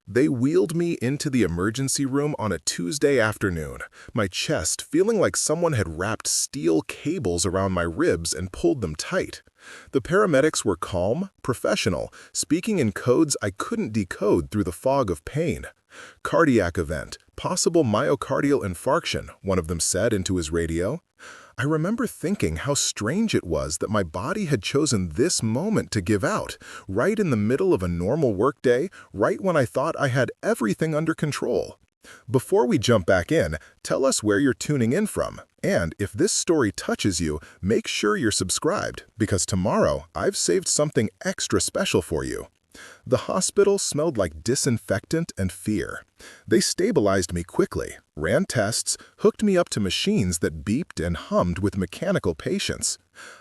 They wheeled me into the emergency room on a Tuesday afternoon, my chest feeling like someone had wrapped steel cables around my ribs and pulled them tight. The paramedics were calm, professional, speaking in codes I couldn't decode through the fog of pain. "Cardiac event, possible myocardial infarction," one of them said into his radio. I remember thinking how strange it was that my body had chosen this moment to give out, right in the middle of a normal workday, right when I thought I had everything under control. Before we jump back in, tell us where you're tuning in from. And if this story touches you, make sure you're subscribed, because tomorrow I've saved something extra special for you. The hospital smelled like disinfectant and fear. They stabilized me quickly, ran tests, hooked me up to machines that beeped and hummed with mechanical patience.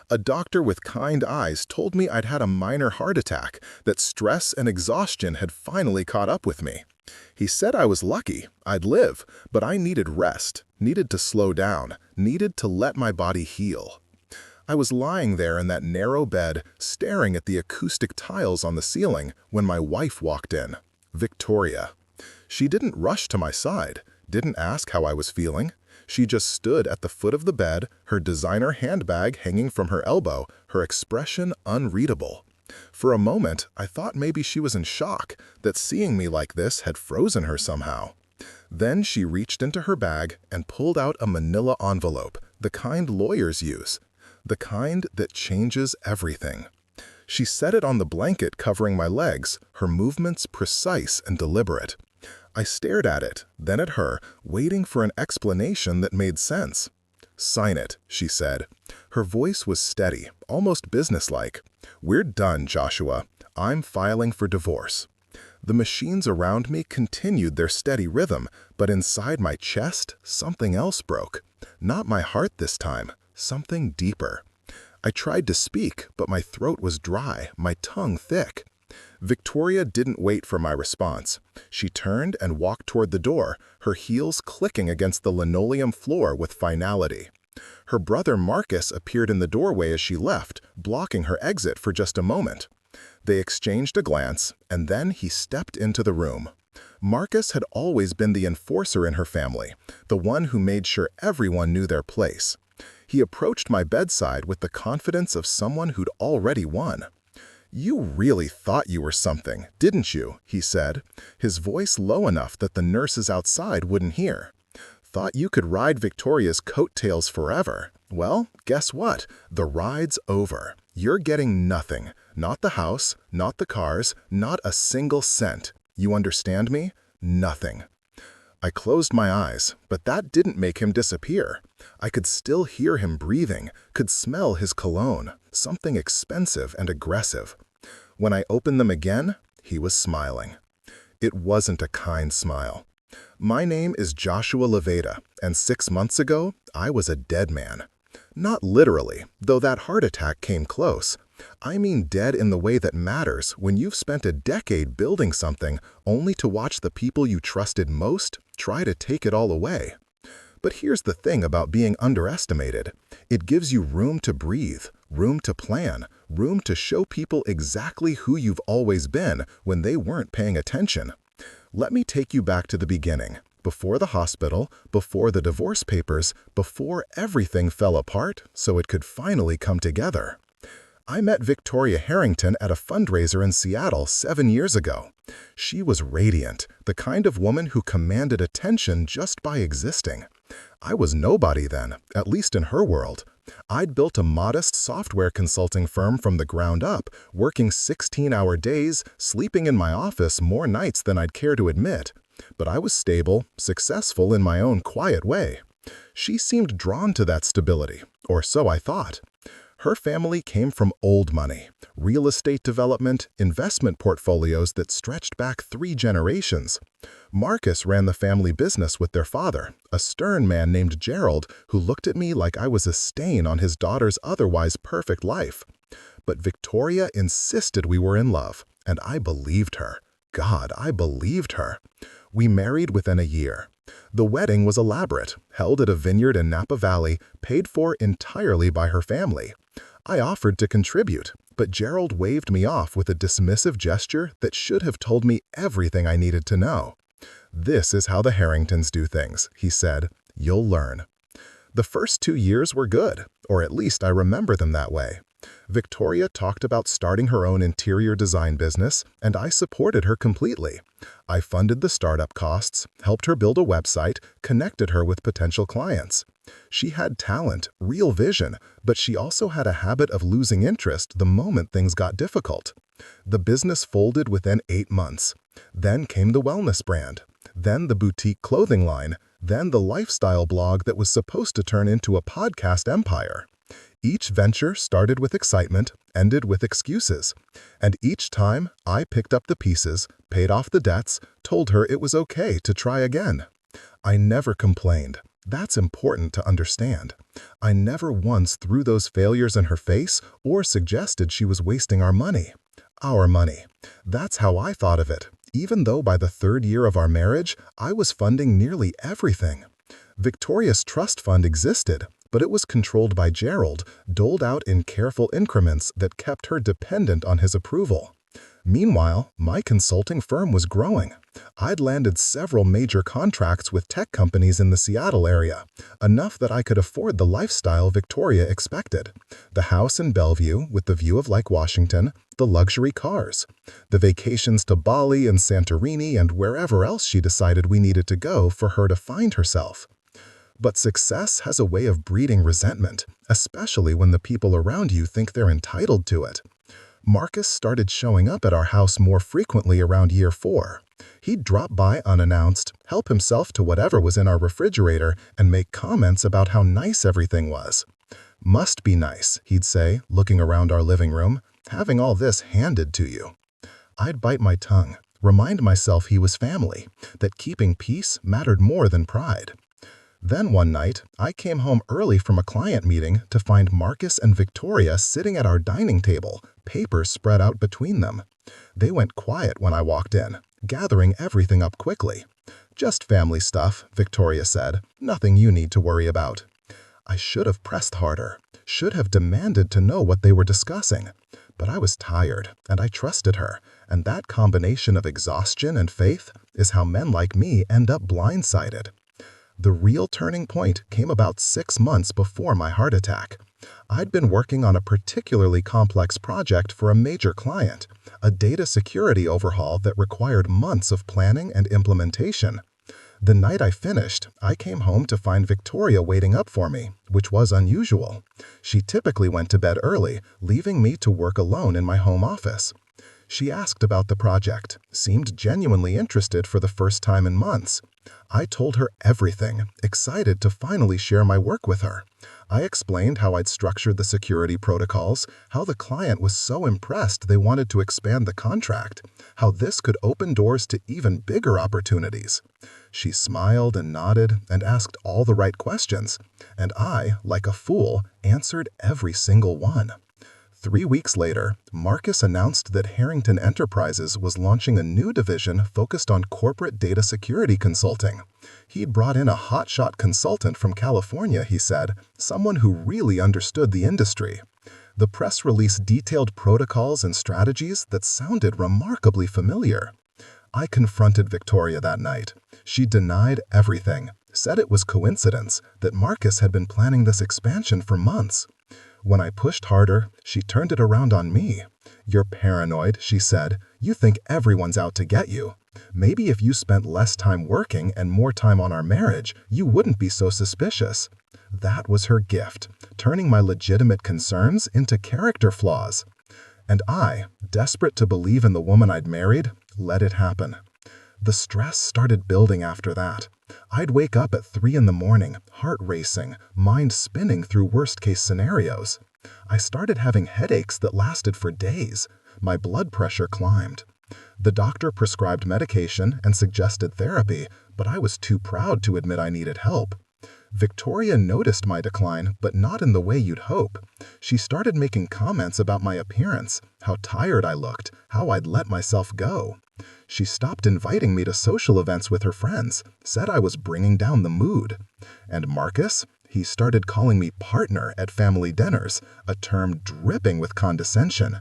A doctor with kind eyes told me I'd had a minor heart attack, that stress and exhaustion had finally caught up with me. He said I was lucky, I'd live, but I needed rest, needed to slow down, needed to let my body heal. I was lying there in that narrow bed, staring at the acoustic tiles on the ceiling, when my wife walked in, Victoria. She didn't rush to my side, didn't ask how I was feeling. She just stood at the foot of the bed, her designer handbag hanging from her elbow, her expression unreadable. For a moment, I thought maybe she was in shock, that seeing me like this had frozen her somehow. Then she reached into her bag and pulled out a manila envelope, the kind lawyers use. The kind that changes everything. She set it on the blanket covering my legs, her movements precise and deliberate. I stared at it, then at her, waiting for an explanation that made sense. "Sign it," she said. Her voice was steady, almost businesslike. "We're done, Joshua. I'm filing for divorce." The machines around me continued their steady rhythm, but inside my chest, something else broke. Not my heart this time. Something deeper. I tried to speak, but my throat was dry, my tongue thick. Victoria didn't wait for my response. She turned and walked toward the door, her heels clicking against the linoleum floor with finality. Her brother Marcus appeared in the doorway as she left, blocking her exit for just a moment. They exchanged a glance, and then he stepped into the room. Marcus had always been the enforcer in her family, the one who made sure everyone knew their place. He approached my bedside with the confidence of someone who'd already won. "You really thought you were something, didn't you?" he said, his voice low enough that the nurses outside wouldn't hear. "Thought you could ride Victoria's coattails forever. Well, guess what? The ride's over. You're getting nothing. Not the house, not the cars, not a single cent. You understand me? Nothing." I closed my eyes, but that didn't make him disappear. I could still hear him breathing, could smell his cologne, something expensive and aggressive. When I opened them again, he was smiling. It wasn't a kind smile. "My name is Joshua Leveda, and 6 months ago, I was a dead man. Not literally, though that heart attack came close. I mean dead in the way that matters when you've spent a decade building something only to watch the people you trusted most try to take it all away. But here's the thing about being underestimated. It gives you room to breathe, room to plan, room to show people exactly who you've always been when they weren't paying attention. Let me take you back to the beginning. Before the hospital, before the divorce papers, before everything fell apart so it could finally come together. I met Victoria Harrington at a fundraiser in Seattle 7 years ago. She was radiant, the kind of woman who commanded attention just by existing. I was nobody then, at least in her world. I'd built a modest software consulting firm from the ground up, working 16-hour days, sleeping in my office more nights than I'd care to admit. But I was stable, successful in my own quiet way. She seemed drawn to that stability, or so I thought. Her family came from old money, real estate development, investment portfolios that stretched back 3 generations. Marcus ran the family business with their father, a stern man named Gerald, who looked at me like I was a stain on his daughter's otherwise perfect life. But Victoria insisted we were in love, and I believed her. God, I believed her. We married within a year. The wedding was elaborate, held at a vineyard in Napa Valley, paid for entirely by her family. I offered to contribute, but Gerald waved me off with a dismissive gesture that should have told me everything I needed to know. "This is how the Harringtons do things," he said. "You'll learn." The first 2 years were good, or at least I remember them that way. Victoria talked about starting her own interior design business, and I supported her completely. I funded the startup costs, helped her build a website, connected her with potential clients. She had talent, real vision, but she also had a habit of losing interest the moment things got difficult. The business folded within 8 months. Then came the wellness brand. Then the boutique clothing line. Then the lifestyle blog that was supposed to turn into a podcast empire. Each venture started with excitement, ended with excuses. And each time, I picked up the pieces, paid off the debts, told her it was okay to try again. I never complained. That's important to understand. I never once threw those failures in her face or suggested she was wasting our money. Our money. That's how I thought of it, even though by the 3rd year of our marriage, I was funding nearly everything. Victoria's trust fund existed, but it was controlled by Gerald, doled out in careful increments that kept her dependent on his approval. Meanwhile, my consulting firm was growing. I'd landed several major contracts with tech companies in the Seattle area, enough that I could afford the lifestyle Victoria expected. The house in Bellevue with the view of Lake Washington, the luxury cars, the vacations to Bali and Santorini and wherever else she decided we needed to go for her to find herself. But success has a way of breeding resentment, especially when the people around you think they're entitled to it. Marcus started showing up at our house more frequently around year 4. He'd drop by unannounced, help himself to whatever was in our refrigerator, and make comments about how nice everything was. "Must be nice," he'd say, looking around our living room, "having all this handed to you." I'd bite my tongue, remind myself he was family, that keeping peace mattered more than pride. Then one night, I came home early from a client meeting to find Marcus and Victoria sitting at our dining table, papers spread out between them. They went quiet when I walked in, gathering everything up quickly. "Just family stuff," Victoria said. "Nothing you need to worry about." I should have pressed harder, should have demanded to know what they were discussing. But I was tired, and I trusted her, and that combination of exhaustion and faith is how men like me end up blindsided. The real turning point came about 6 months before my heart attack. I'd been working on a particularly complex project for a major client, a data security overhaul that required months of planning and implementation. The night I finished, I came home to find Victoria waiting up for me, which was unusual. She typically went to bed early, leaving me to work alone in my home office. She asked about the project, seemed genuinely interested for the first time in months. I told her everything, excited to finally share my work with her. I explained how I'd structured the security protocols, how the client was so impressed they wanted to expand the contract, how this could open doors to even bigger opportunities. She smiled and nodded and asked all the right questions, and I, like a fool, answered every single one. 3 weeks later, Marcus announced that Harrington Enterprises was launching a new division focused on corporate data security consulting. He'd brought in a hotshot consultant from California, he said, someone who really understood the industry. The press release detailed protocols and strategies that sounded remarkably familiar. I confronted Victoria that night. She denied everything, said it was coincidence, that Marcus had been planning this expansion for months. When I pushed harder, she turned it around on me. "You're paranoid," she said. "You think everyone's out to get you. Maybe if you spent less time working and more time on our marriage, you wouldn't be so suspicious." That was her gift, turning my legitimate concerns into character flaws. And I, desperate to believe in the woman I'd married, let it happen. The stress started building after that. I'd wake up at 3 in the morning, heart racing, mind spinning through worst-case scenarios. I started having headaches that lasted for days. My blood pressure climbed. The doctor prescribed medication and suggested therapy, but I was too proud to admit I needed help. Victoria noticed my decline, but not in the way you'd hope. She started making comments about my appearance, how tired I looked, how I'd let myself go. She stopped inviting me to social events with her friends, said I was bringing down the mood. And Marcus? He started calling me partner at family dinners, a term dripping with condescension.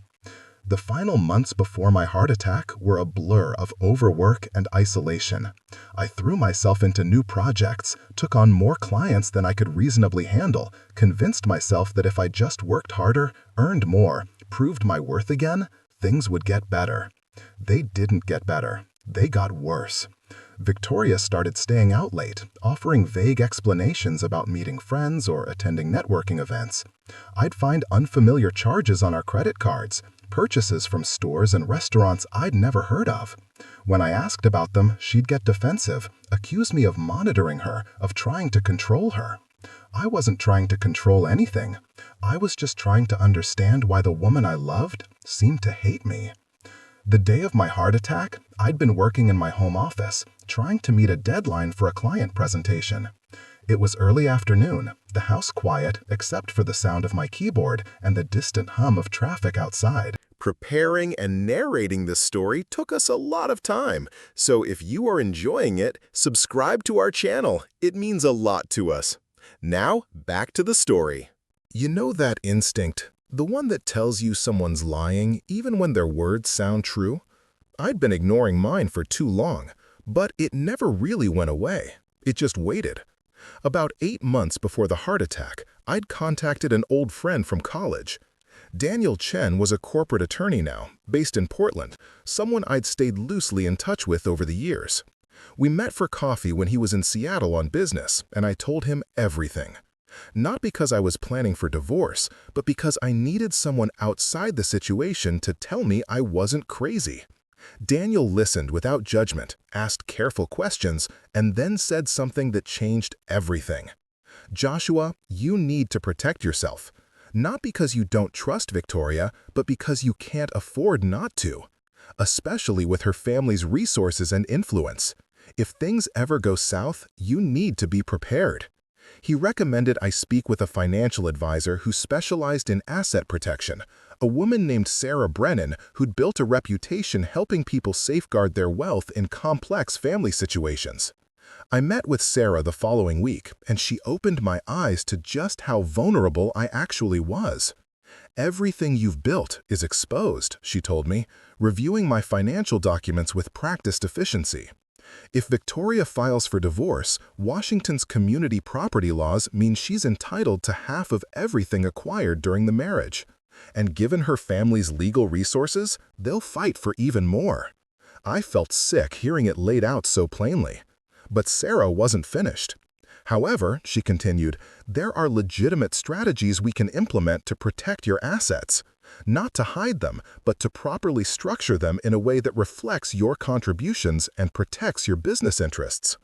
The final months before my heart attack were a blur of overwork and isolation. I threw myself into new projects, took on more clients than I could reasonably handle, convinced myself that if I just worked harder, earned more, proved my worth again, things would get better. They didn't get better. They got worse. Victoria started staying out late, offering vague explanations about meeting friends or attending networking events. I'd find unfamiliar charges on our credit cards, purchases from stores and restaurants I'd never heard of. When I asked about them, she'd get defensive, accuse me of monitoring her, of trying to control her. I wasn't trying to control anything. I was just trying to understand why the woman I loved seemed to hate me. The day of my heart attack, I'd been working in my home office, trying to meet a deadline for a client presentation. It was early afternoon, the house quiet except for the sound of my keyboard and the distant hum of traffic outside. Preparing and narrating this story took us a lot of time, so if you are enjoying it, subscribe to our channel. It means a lot to us. Now, back to the story. You know that instinct, the one that tells you someone's lying even when their words sound true? I'd been ignoring mine for too long, but it never really went away. It just waited. About 8 months before the heart attack, I'd contacted an old friend from college. Daniel Chen was a corporate attorney now, based in Portland, someone I'd stayed loosely in touch with over the years. We met for coffee when he was in Seattle on business, and I told him everything. Not because I was planning for divorce, but because I needed someone outside the situation to tell me I wasn't crazy. Daniel listened without judgment, asked careful questions, and then said something that changed everything. Joshua, you need to protect yourself. Not because you don't trust Victoria, but because you can't afford not to. Especially with her family's resources and influence. If things ever go south, you need to be prepared. He recommended I speak with a financial advisor who specialized in asset protection, a woman named Sarah Brennan who'd built a reputation helping people safeguard their wealth in complex family situations. I met with Sarah the following week, and she opened my eyes to just how vulnerable I actually was. Everything you've built is exposed, she told me, reviewing my financial documents with practiced efficiency. If Victoria files for divorce, Washington's community property laws mean she's entitled to half of everything acquired during the marriage. And given her family's legal resources, they'll fight for even more. I felt sick hearing it laid out so plainly. But Sarah wasn't finished. However, she continued, there are legitimate strategies we can implement to protect your assets. Not to hide them, but to properly structure them in a way that reflects your contributions and protects your business interests.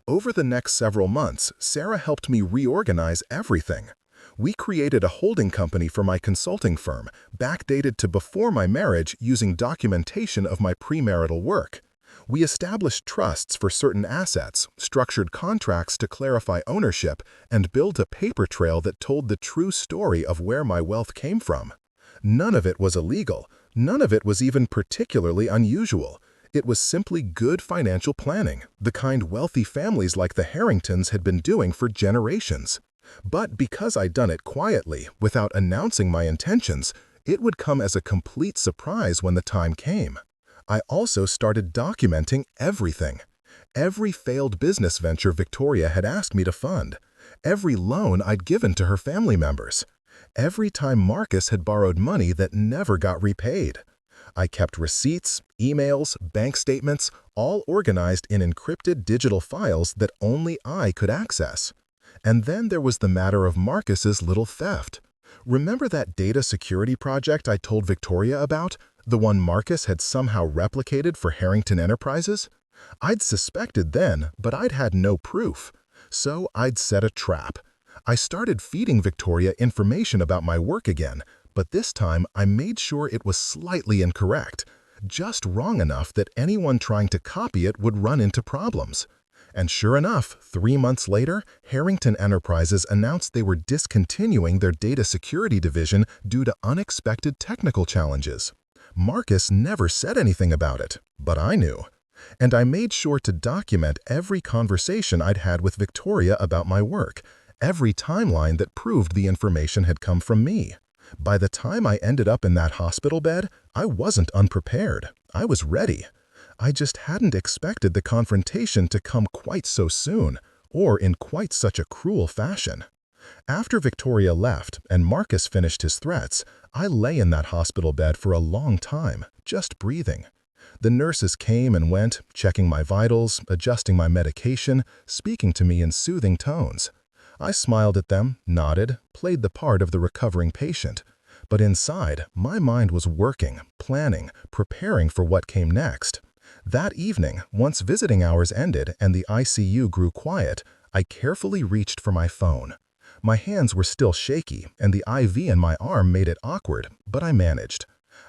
Over the next several months, Sarah helped me reorganize everything. We created a holding company for my consulting firm, backdated to before my marriage using documentation of my premarital work. We established trusts for certain assets, structured contracts to clarify ownership, and built a paper trail that told the true story of where my wealth came from. None of it was illegal. None of it was even particularly unusual. It was simply good financial planning, the kind wealthy families like the Harringtons had been doing for generations. But because I'd done it quietly, without announcing my intentions, it would come as a complete surprise when the time came. I also started documenting everything. Every failed business venture Victoria had asked me to fund. Every loan I'd given to her family members. Every time Marcus had borrowed money that never got repaid. I kept receipts, emails, bank statements, all organized in encrypted digital files that only I could access. And then there was the matter of Marcus's little theft. Remember that data security project I told Victoria about? The one Marcus had somehow replicated for Harrington Enterprises? I'd suspected then, but I'd had no proof. So I'd set a trap. I started feeding Victoria information about my work again, but this time I made sure it was slightly incorrect, just wrong enough that anyone trying to copy it would run into problems. And sure enough, 3 months later, Harrington Enterprises announced they were discontinuing their data security division due to unexpected technical challenges. Marcus never said anything about it, but I knew. And I made sure to document every conversation I'd had with Victoria about my work, every timeline that proved the information had come from me. By the time I ended up in that hospital bed, I wasn't unprepared. I was ready. I just hadn't expected the confrontation to come quite so soon, or in quite such a cruel fashion. After Victoria left and Marcus finished his threats, I lay in that hospital bed for a long time, just breathing. The nurses came and went, checking my vitals, adjusting my medication, speaking to me in soothing tones. I smiled at them, nodded, played the part of the recovering patient. But inside, my mind was working, planning, preparing for what came next. That evening, once visiting hours ended and the ICU grew quiet, I carefully reached for my phone. My hands were still shaky, and the IV in my arm made it awkward, but I managed.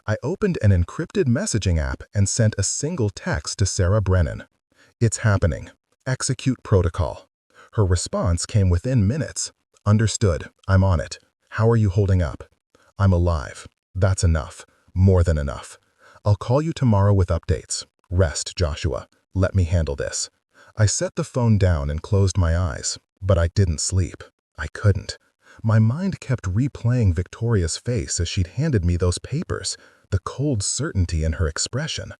I opened an encrypted messaging app and sent a single text to Sarah Brennan. "It's happening. Execute protocol." Her response came within minutes. "Understood. I'm on it. How are you holding up?" "I'm alive. That's enough. More than enough. I'll call you tomorrow with updates. Rest, Joshua. Let me handle this." I set the phone down and closed my eyes, but I didn't sleep. I couldn't. My mind kept replaying Victoria's face as she'd handed me those papers, the cold certainty in her expression.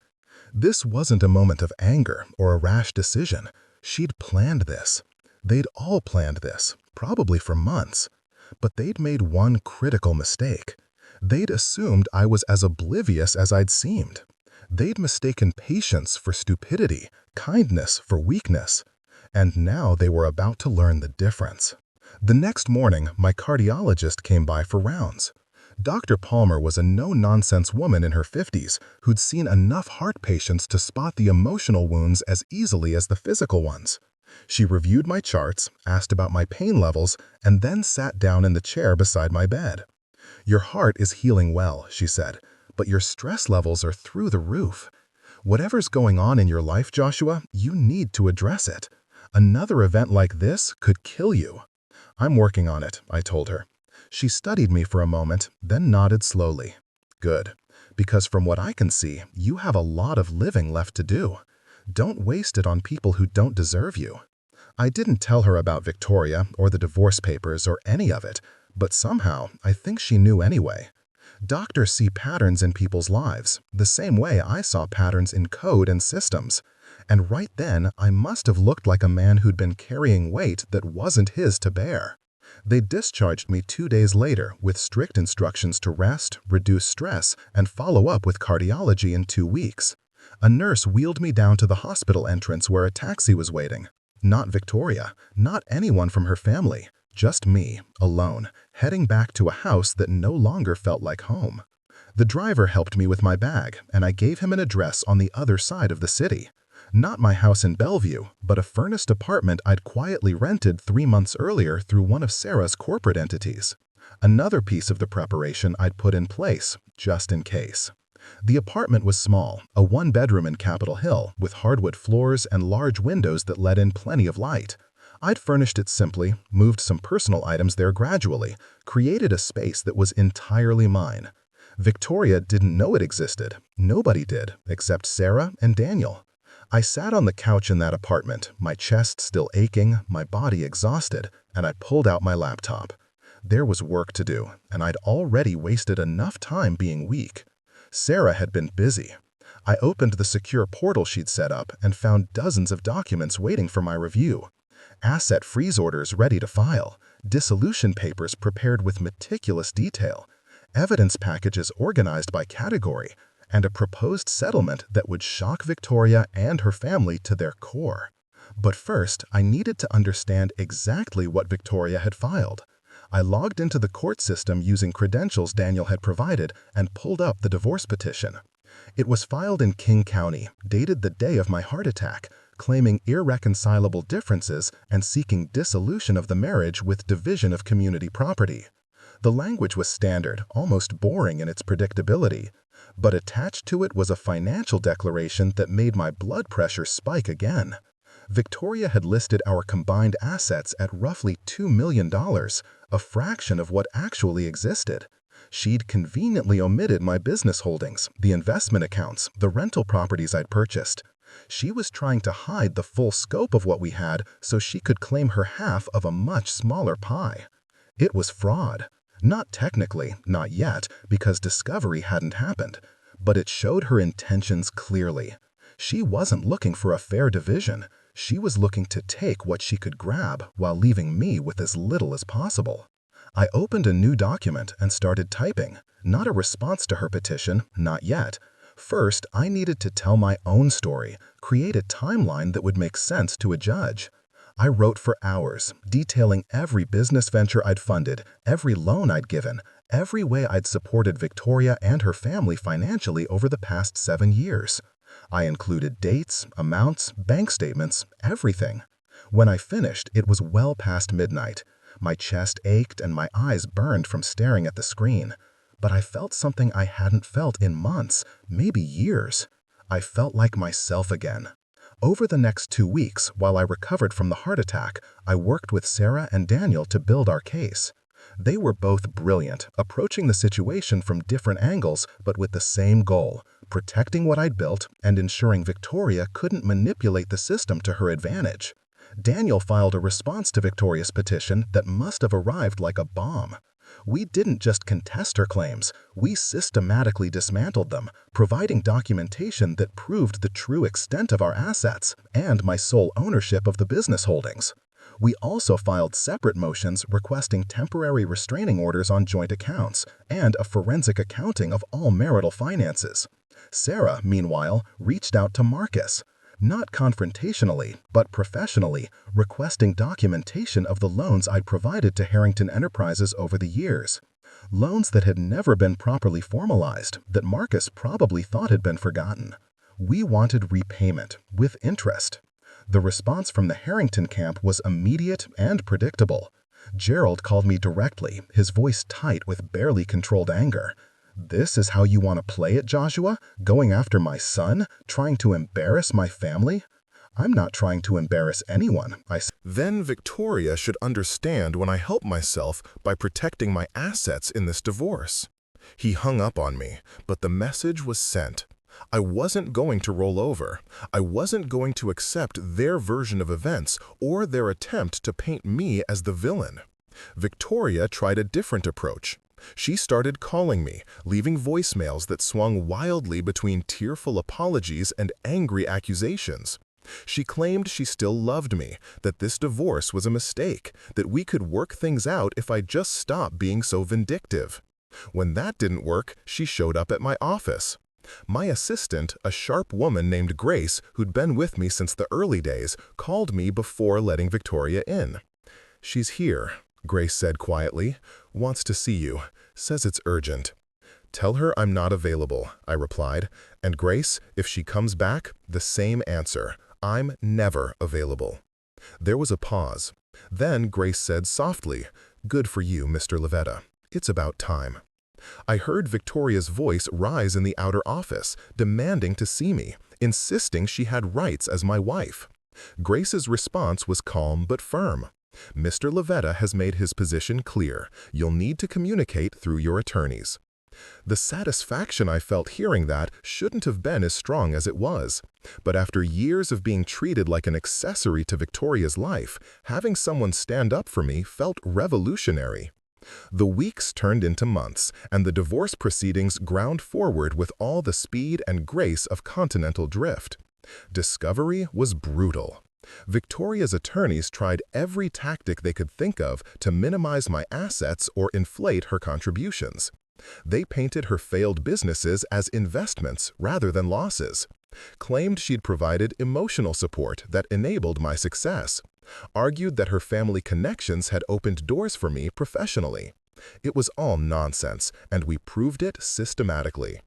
This wasn't a moment of anger or a rash decision. She'd planned this. They'd all planned this, probably for months. But they'd made one critical mistake. They'd assumed I was as oblivious as I'd seemed. They'd mistaken patience for stupidity, kindness for weakness. And now they were about to learn the difference. The next morning, my cardiologist came by for rounds. Dr. Palmer was a no-nonsense woman in her 50s who'd seen enough heart patients to spot the emotional wounds as easily as the physical ones. She reviewed my charts, asked about my pain levels, and then sat down in the chair beside my bed. "Your heart is healing well," she said, "but your stress levels are through the roof. Whatever's going on in your life, Joshua, you need to address it. Another event like this could kill you." "I'm working on it," I told her. She studied me for a moment, then nodded slowly. "Good, because from what I can see, you have a lot of living left to do. Don't waste it on people who don't deserve you." I didn't tell her about Victoria or the divorce papers or any of it, but somehow I think she knew anyway. Doctors see patterns in people's lives, the same way I saw patterns in code and systems. And right then, I must have looked like a man who'd been carrying weight that wasn't his to bear. They discharged me 2 days later with strict instructions to rest, reduce stress, and follow up with cardiology in 2 weeks. A nurse wheeled me down to the hospital entrance where a taxi was waiting. Not Victoria, not anyone from her family, just me, alone, heading back to a house that no longer felt like home. The driver helped me with my bag, and I gave him an address on the other side of the city. Not my house in Bellevue, but a furnished apartment I'd quietly rented 3 months earlier through one of Sarah's corporate entities. Another piece of the preparation I'd put in place, just in case. The apartment was small, a 1-bedroom in Capitol Hill with hardwood floors and large windows that let in plenty of light. I'd furnished it simply, moved some personal items there gradually, created a space that was entirely mine. Victoria didn't know it existed. Nobody did, except Sarah and Daniel. I sat on the couch in that apartment, my chest still aching, my body exhausted, and I pulled out my laptop. There was work to do, and I'd already wasted enough time being weak. Sarah had been busy. I opened the secure portal she'd set up and found dozens of documents waiting for my review. Asset freeze orders ready to file, dissolution papers prepared with meticulous detail, evidence packages organized by category, and a proposed settlement that would shock Victoria and her family to their core. But first, I needed to understand exactly what Victoria had filed. I logged into the court system using credentials Daniel had provided and pulled up the divorce petition. It was filed in King County, dated the day of my heart attack, claiming irreconcilable differences and seeking dissolution of the marriage with division of community property. The language was standard, almost boring in its predictability, but attached to it was a financial declaration that made my blood pressure spike again. Victoria had listed our combined assets at roughly $2 million, a fraction of what actually existed. She'd conveniently omitted my business holdings, the investment accounts, the rental properties I'd purchased. She was trying to hide the full scope of what we had so she could claim her half of a much smaller pie. It was fraud. Not technically, not yet, because discovery hadn't happened, but it showed her intentions clearly. She wasn't looking for a fair division. She was looking to take what she could grab while leaving me with as little as possible. I opened a new document and started typing. Not a response to her petition, not yet. First, I needed to tell my own story, create a timeline that would make sense to a judge. I wrote for hours, detailing every business venture I'd funded, every loan I'd given, every way I'd supported Victoria and her family financially over the past 7 years. I included dates, amounts, bank statements, everything. When I finished, it was well past midnight. My chest ached and my eyes burned from staring at the screen. But I felt something I hadn't felt in months, maybe years. I felt like myself again. Over the next 2 weeks, while I recovered from the heart attack, I worked with Sarah and Daniel to build our case. They were both brilliant, approaching the situation from different angles, but with the same goal: protecting what I'd built and ensuring Victoria couldn't manipulate the system to her advantage. Daniel filed a response to Victoria's petition that must have arrived like a bomb. We didn't just contest her claims, we systematically dismantled them, providing documentation that proved the true extent of our assets and my sole ownership of the business holdings. We also filed separate motions requesting temporary restraining orders on joint accounts and a forensic accounting of all marital finances. Sarah, meanwhile, reached out to Marcus, not confrontationally, but professionally, requesting documentation of the loans I'd provided to Harrington Enterprises over the years. Loans that had never been properly formalized, that Marcus probably thought had been forgotten. We wanted repayment, with interest. The response from the Harrington camp was immediate and predictable. Gerald called me directly, his voice tight with barely controlled anger. "This is how you want to play it, Joshua? Going after my son? Trying to embarrass my family?" "I'm not trying to embarrass anyone," I said. Then Victoria should understand when I help myself by protecting my assets in this divorce. He hung up on me, but the message was sent. I wasn't going to roll over. I wasn't going to accept their version of events or their attempt to paint me as the villain. Victoria tried a different approach. She started calling me, leaving voicemails that swung wildly between tearful apologies and angry accusations. She claimed she still loved me, that this divorce was a mistake, that we could work things out if I just stopped being so vindictive. When that didn't work, she showed up at my office. My assistant, a sharp woman named Grace, who'd been with me since the early days, called me before letting Victoria in. "She's here," Grace said quietly. "Wants to see you. Says it's urgent." "Tell her I'm not available," I replied. "And Grace, if she comes back, the same answer. I'm never available." There was a pause. Then Grace said softly, "Good for you, Mr. Levetta. It's about time." I heard Victoria's voice rise in the outer office, demanding to see me, insisting she had rights as my wife. Grace's response was calm but firm. "Mr. Levetta has made his position clear. You'll need to communicate through your attorneys." The satisfaction I felt hearing that shouldn't have been as strong as it was. But after years of being treated like an accessory to Victoria's life, having someone stand up for me felt revolutionary. The weeks turned into months, and the divorce proceedings ground forward with all the speed and grace of continental drift. Discovery was brutal. Victoria's attorneys tried every tactic they could think of to minimize my assets or inflate her contributions. They painted her failed businesses as investments rather than losses, claimed she'd provided emotional support that enabled my success, argued that her family connections had opened doors for me professionally. It was all nonsense, and we proved it systematically.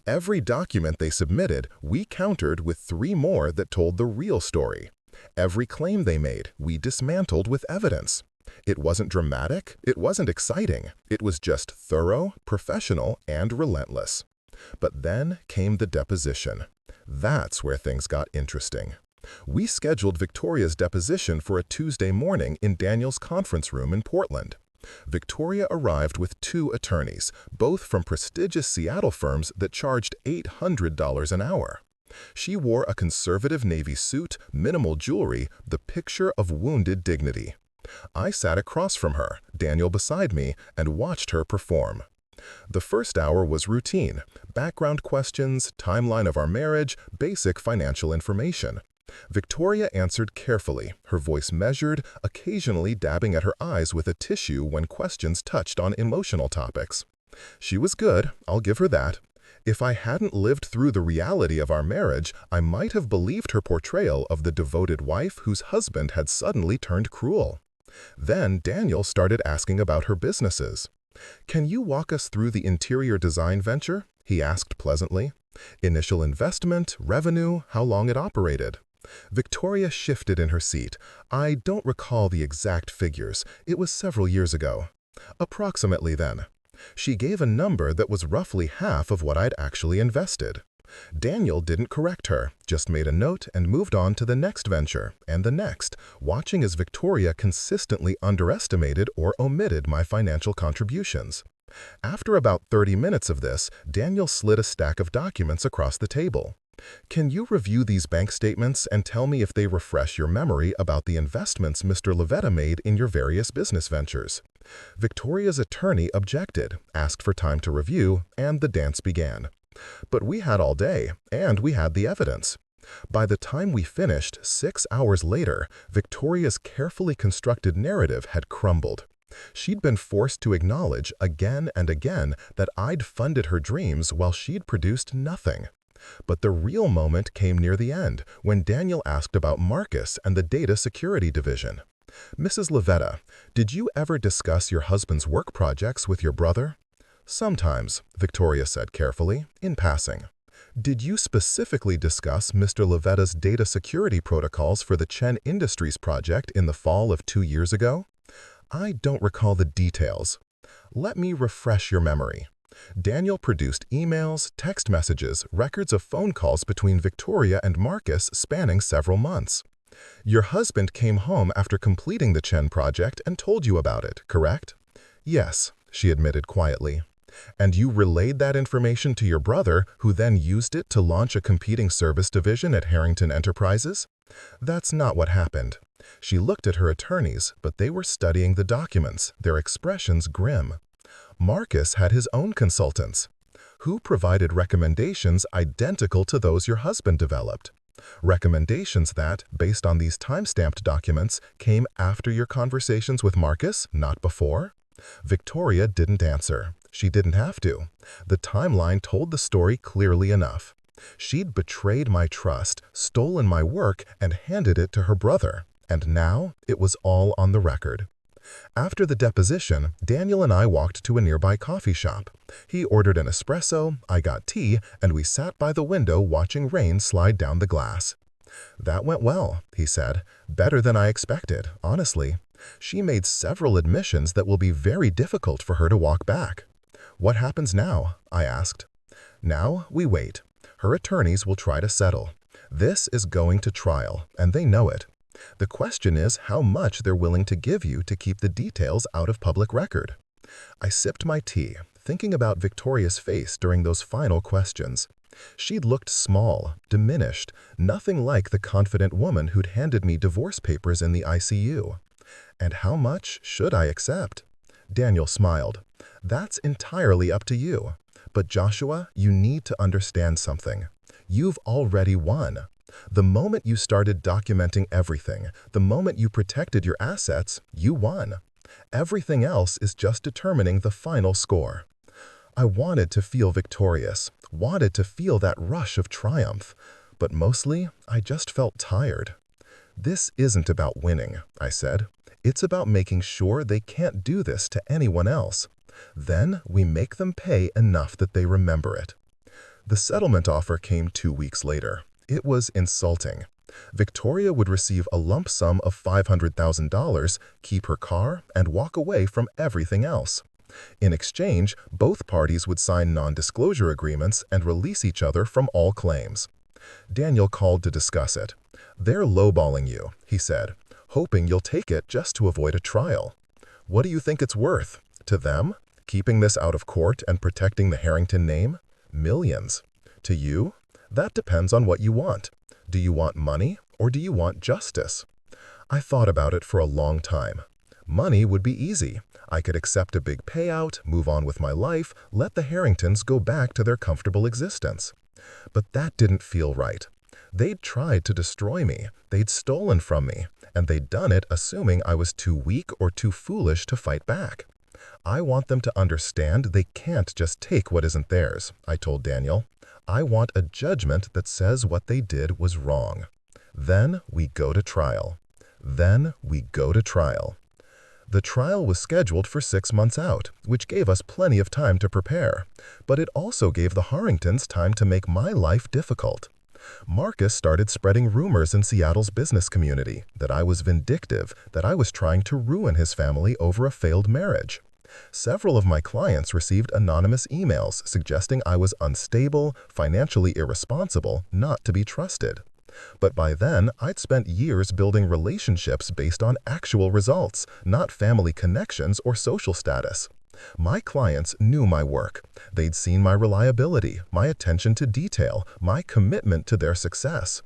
Every document they submitted, we countered with 3 more that told the real story. Every claim they made, we dismantled with evidence. It wasn't dramatic, it wasn't exciting, it was just thorough, professional, and relentless. But then came the deposition. That's where things got interesting. We scheduled Victoria's deposition for a Tuesday morning in Daniel's conference room in Portland. Victoria arrived with 2 attorneys, both from prestigious Seattle firms that charged $800 an hour. She wore a conservative navy suit, minimal jewelry, the picture of wounded dignity. I sat across from her, Daniel beside me, and watched her perform. The first hour was routine: background questions, timeline of our marriage, basic financial information. Victoria answered carefully, her voice measured, occasionally dabbing at her eyes with a tissue when questions touched on emotional topics. She was good, I'll give her that. If I hadn't lived through the reality of our marriage, I might have believed her portrayal of the devoted wife whose husband had suddenly turned cruel. Then Daniel started asking about her businesses. "Can you walk us through the interior design venture?" he asked pleasantly. "Initial investment, revenue, how long it operated?" Victoria shifted in her seat. "I don't recall the exact figures. It was several years ago." "Approximately then." She gave a number that was roughly half of what I'd actually invested. Daniel didn't correct her, just made a note and moved on to the next venture, and the next, watching as Victoria consistently underestimated or omitted my financial contributions. After about 30 minutes of this, Daniel slid a stack of documents across the table. "Can you review these bank statements and tell me if they refresh your memory about the investments Mr. Levetta made in your various business ventures?" Victoria's attorney objected, asked for time to review, and the dance began. But we had all day, and we had the evidence. By the time we finished, 6 hours later, Victoria's carefully constructed narrative had crumbled. She'd been forced to acknowledge again and again that I'd funded her dreams while she'd produced nothing. But the real moment came near the end, when Daniel asked about Marcus and the data security division. "Mrs. Levetta, did you ever discuss your husband's work projects with your brother?" "Sometimes," Victoria said carefully, in passing. "Did you specifically discuss Mr. Levetta's data security protocols for the Chen Industries project in the fall of 2 years ago?" "I don't recall the details." "Let me refresh your memory." Daniel produced emails, text messages, records of phone calls between Victoria and Marcus spanning several months. "Your husband came home after completing the Chen project and told you about it, correct?" "Yes," she admitted quietly. "And you relayed that information to your brother, who then used it to launch a competing service division at Harrington Enterprises?" "That's not what happened." She looked at her attorneys, but they were studying the documents, their expressions grim. "Marcus had his own consultants." "Who provided recommendations identical to those your husband developed?" "Recommendations that, based on these time-stamped documents, came after your conversations with Marcus, not before?" Victoria didn't answer. She didn't have to. The timeline told the story clearly enough. She'd betrayed my trust, stolen my work, and handed it to her brother. And now it was all on the record. After the deposition, Daniel and I walked to a nearby coffee shop. He ordered an espresso, I got tea, and we sat by the window watching rain slide down the glass. "That went well," he said. "Better than I expected, honestly. She made several admissions that will be very difficult for her to walk back." "What happens now?" I asked. "Now we wait. Her attorneys will try to settle. This is going to trial, and they know it. The question is how much they're willing to give you to keep the details out of public record." I sipped my tea, thinking about Victoria's face during those final questions. She'd looked small, diminished, nothing like the confident woman who'd handed me divorce papers in the ICU. And how much should I accept? Daniel smiled. "That's entirely up to you. But Joshua, you need to understand something. You've already won. The moment you started documenting everything, the moment you protected your assets, you won. Everything else is just determining the final score." I wanted to feel victorious, wanted to feel that rush of triumph, but mostly I just felt tired. "This isn't about winning," I said. "It's about making sure they can't do this to anyone else. Then we make them pay enough that they remember it." The settlement offer came 2 weeks later. It was insulting. Victoria would receive a lump sum of $500,000, keep her car, and walk away from everything else. In exchange, both parties would sign non-disclosure agreements and release each other from all claims. Daniel called to discuss it. "They're lowballing you," he said, "hoping you'll take it just to avoid a trial. What do you think it's worth? To them, keeping this out of court and protecting the Harrington name? Millions. To you? That depends on what you want. Do you want money or do you want justice? I thought about it for a long time. Money would be easy. I could accept a big payout, move on with my life, let the Harringtons go back to their comfortable existence. But that didn't feel right. They'd tried to destroy me, they'd stolen from me, and they'd done it assuming I was too weak or too foolish to fight back. I want them to understand they can't just take what isn't theirs, I told Daniel. I want a judgment that says what they did was wrong. Then we go to trial. Then we go to trial. The trial was scheduled for 6 months out, which gave us plenty of time to prepare. But it also gave the Harringtons time to make my life difficult. Marcus started spreading rumors in Seattle's business community that I was vindictive, that I was trying to ruin his family over a failed marriage. Several of my clients received anonymous emails suggesting I was unstable, financially irresponsible, not to be trusted. But by then, I'd spent years building relationships based on actual results, not family connections or social status. My clients knew my work. They'd seen my reliability, my attention to detail, my commitment to their success.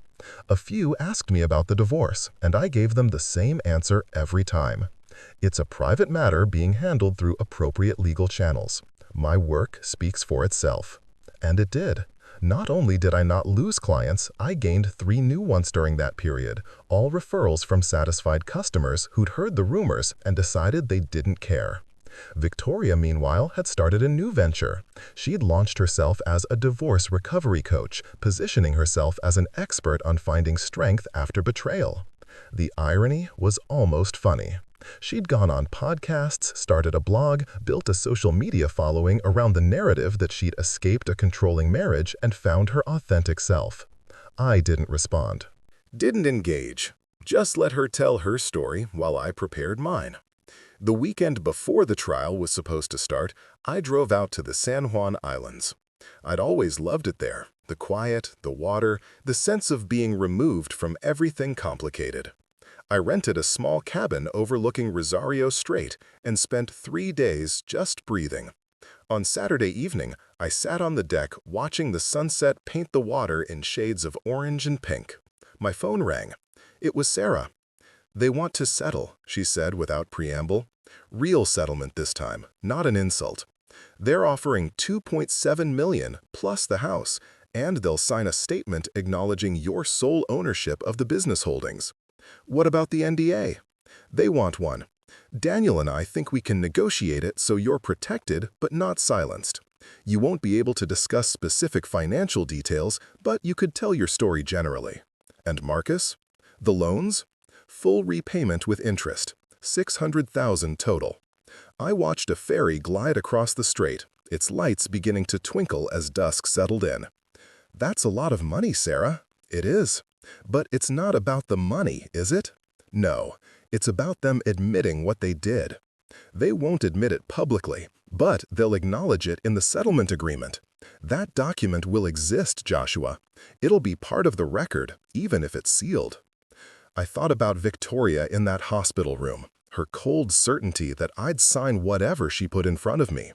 A few asked me about the divorce, and I gave them the same answer every time. It's a private matter being handled through appropriate legal channels. My work speaks for itself. And it did. Not only did I not lose clients, I gained 3 new ones during that period, all referrals from satisfied customers who'd heard the rumors and decided they didn't care. Victoria, meanwhile, had started a new venture. She'd launched herself as a divorce recovery coach, positioning herself as an expert on finding strength after betrayal. The irony was almost funny. She'd gone on podcasts, started a blog, built a social media following around the narrative that she'd escaped a controlling marriage and found her authentic self. I didn't respond. Didn't engage. Just let her tell her story while I prepared mine. The weekend before the trial was supposed to start, I drove out to the San Juan Islands. I'd always loved it there, the quiet, the water, the sense of being removed from everything complicated. I rented a small cabin overlooking Rosario Strait and spent 3 days just breathing. On Saturday evening, I sat on the deck watching the sunset paint the water in shades of orange and pink. My phone rang. It was Sarah. "They want to settle," she said without preamble. "Real settlement this time, not an insult. They're offering $2.7 million plus the house, and they'll sign a statement acknowledging your sole ownership of the business holdings. What about the NDA? They want one. Daniel and I think we can negotiate it so you're protected but not silenced. You won't be able to discuss specific financial details, but you could tell your story generally. And Marcus? The loans? Full repayment with interest, $600,000 total." I watched a ferry glide across the strait, its lights beginning to twinkle as dusk settled in. "That's a lot of money, Sarah." "It is. But it's not about the money, is it? No, it's about them admitting what they did. They won't admit it publicly, but they'll acknowledge it in the settlement agreement. That document will exist, Joshua. It'll be part of the record, even if it's sealed." I thought about Victoria in that hospital room, her cold certainty that I'd sign whatever she put in front of me.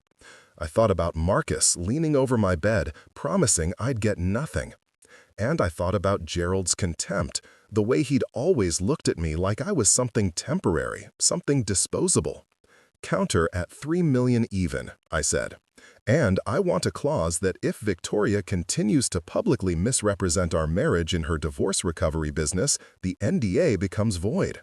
I thought about Marcus leaning over my bed, promising I'd get nothing. And I thought about Gerald's contempt, the way he'd always looked at me like I was something temporary, something disposable. "Counter at $3 million even," I said. "And I want a clause that if Victoria continues to publicly misrepresent our marriage in her divorce recovery business, the NDA becomes void."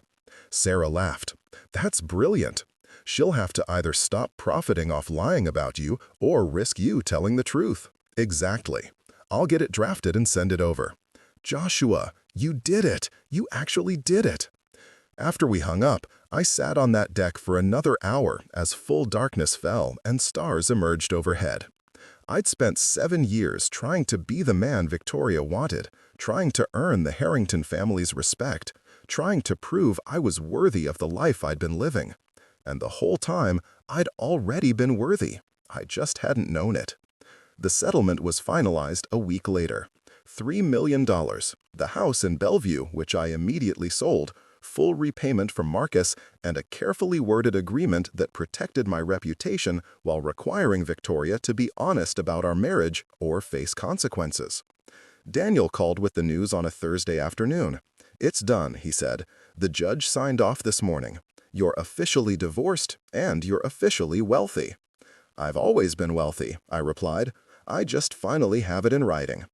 Sarah laughed. "That's brilliant. She'll have to either stop profiting off lying about you or risk you telling the truth." "Exactly. I'll get it drafted and send it over." "Joshua, you did it! You actually did it!" After we hung up, I sat on that deck for another hour as full darkness fell and stars emerged overhead. I'd spent 7 years trying to be the man Victoria wanted, trying to earn the Harrington family's respect, trying to prove I was worthy of the life I'd been living. And the whole time, I'd already been worthy. I just hadn't known it. The settlement was finalized a week later. $3 million, the house in Bellevue, which I immediately sold, full repayment from Marcus, and a carefully worded agreement that protected my reputation while requiring Victoria to be honest about our marriage or face consequences. Daniel called with the news on a Thursday afternoon. "It's done," he said. "The judge signed off this morning. You're officially divorced, and you're officially wealthy." "I've always been wealthy," I replied. "I just finally have it in writing."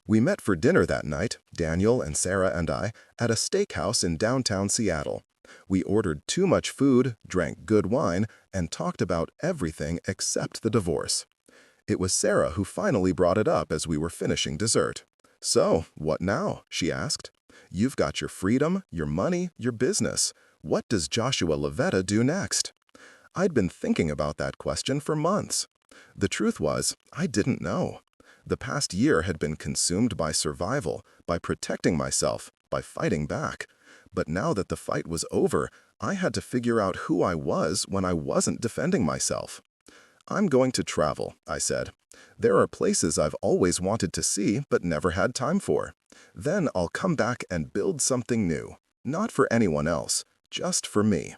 We met for dinner that night, Daniel and Sarah and I, at a steakhouse in downtown Seattle. We ordered too much food, drank good wine, and talked about everything except the divorce. It was Sarah who finally brought it up as we were finishing dessert. "So, what now?" she asked. "You've got your freedom, your money, your business. What does Joshua Levetta do next?" I'd been thinking about that question for months. The truth was, I didn't know. The past year had been consumed by survival, by protecting myself, by fighting back. But now that the fight was over, I had to figure out who I was when I wasn't defending myself. "I'm going to travel," I said. "There are places I've always wanted to see but never had time for. Then I'll come back and build something new. Not for anyone else, just for me."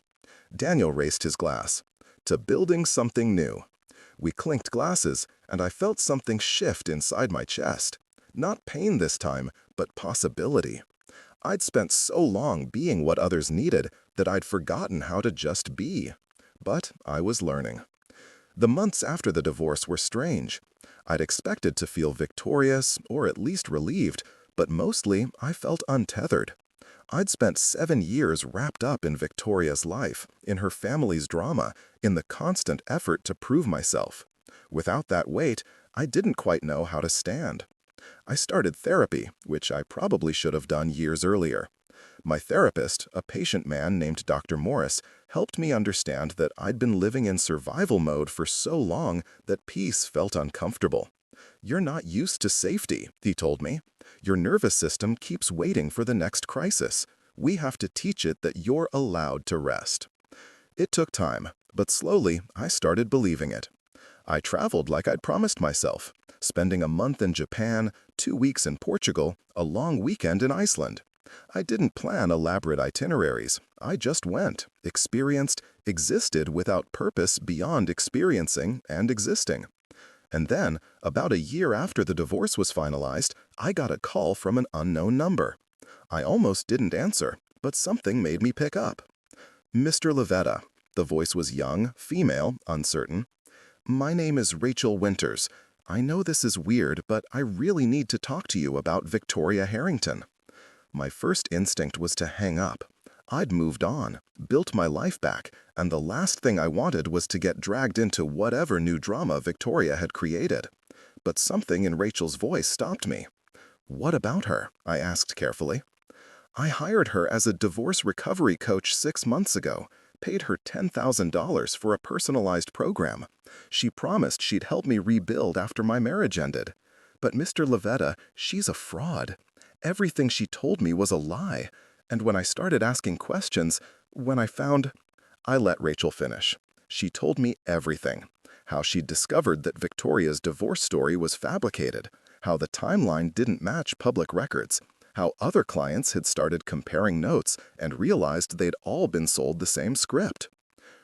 Daniel raised his glass. "To building something new." We clinked glasses, and I felt something shift inside my chest. Not pain this time, but possibility. I'd spent so long being what others needed that I'd forgotten how to just be. But I was learning. The months after the divorce were strange. I'd expected to feel victorious, or at least relieved, but mostly I felt untethered. I'd spent 7 years wrapped up in Victoria's life, in her family's drama, in the constant effort to prove myself. Without that weight, I didn't quite know how to stand. I started therapy, which I probably should have done years earlier. My therapist, a patient man named Dr. Morris, helped me understand that I'd been living in survival mode for so long that peace felt uncomfortable. "You're not used to safety," he told me. "Your nervous system keeps waiting for the next crisis. We have to teach it that you're allowed to rest." It took time, but slowly I started believing it. I traveled like I'd promised myself, spending a month in Japan, 2 weeks in Portugal, a long weekend in Iceland. I didn't plan elaborate itineraries. I just went, experienced, existed without purpose beyond experiencing and existing. And then, about a year after the divorce was finalized, I got a call from an unknown number. I almost didn't answer, but something made me pick up. "Mr. Levetta." The voice was young, female, uncertain. "My name is Rachel Winters. I know this is weird, but I really need to talk to you about Victoria Harrington." My first instinct was to hang up. I'd moved on, built my life back, and the last thing I wanted was to get dragged into whatever new drama Victoria had created. But something in Rachel's voice stopped me. "What about her?" I asked carefully. "I hired her as a divorce recovery coach 6 months ago, paid her $10,000 for a personalized program. She promised she'd help me rebuild after my marriage ended. But Mr. Levetta, she's a fraud. Everything she told me was a lie. And when I started asking questions, when I found—" I let Rachel finish. She told me everything. How she'd discovered that Victoria's divorce story was fabricated, how the timeline didn't match public records, how other clients had started comparing notes and realized they'd all been sold the same script.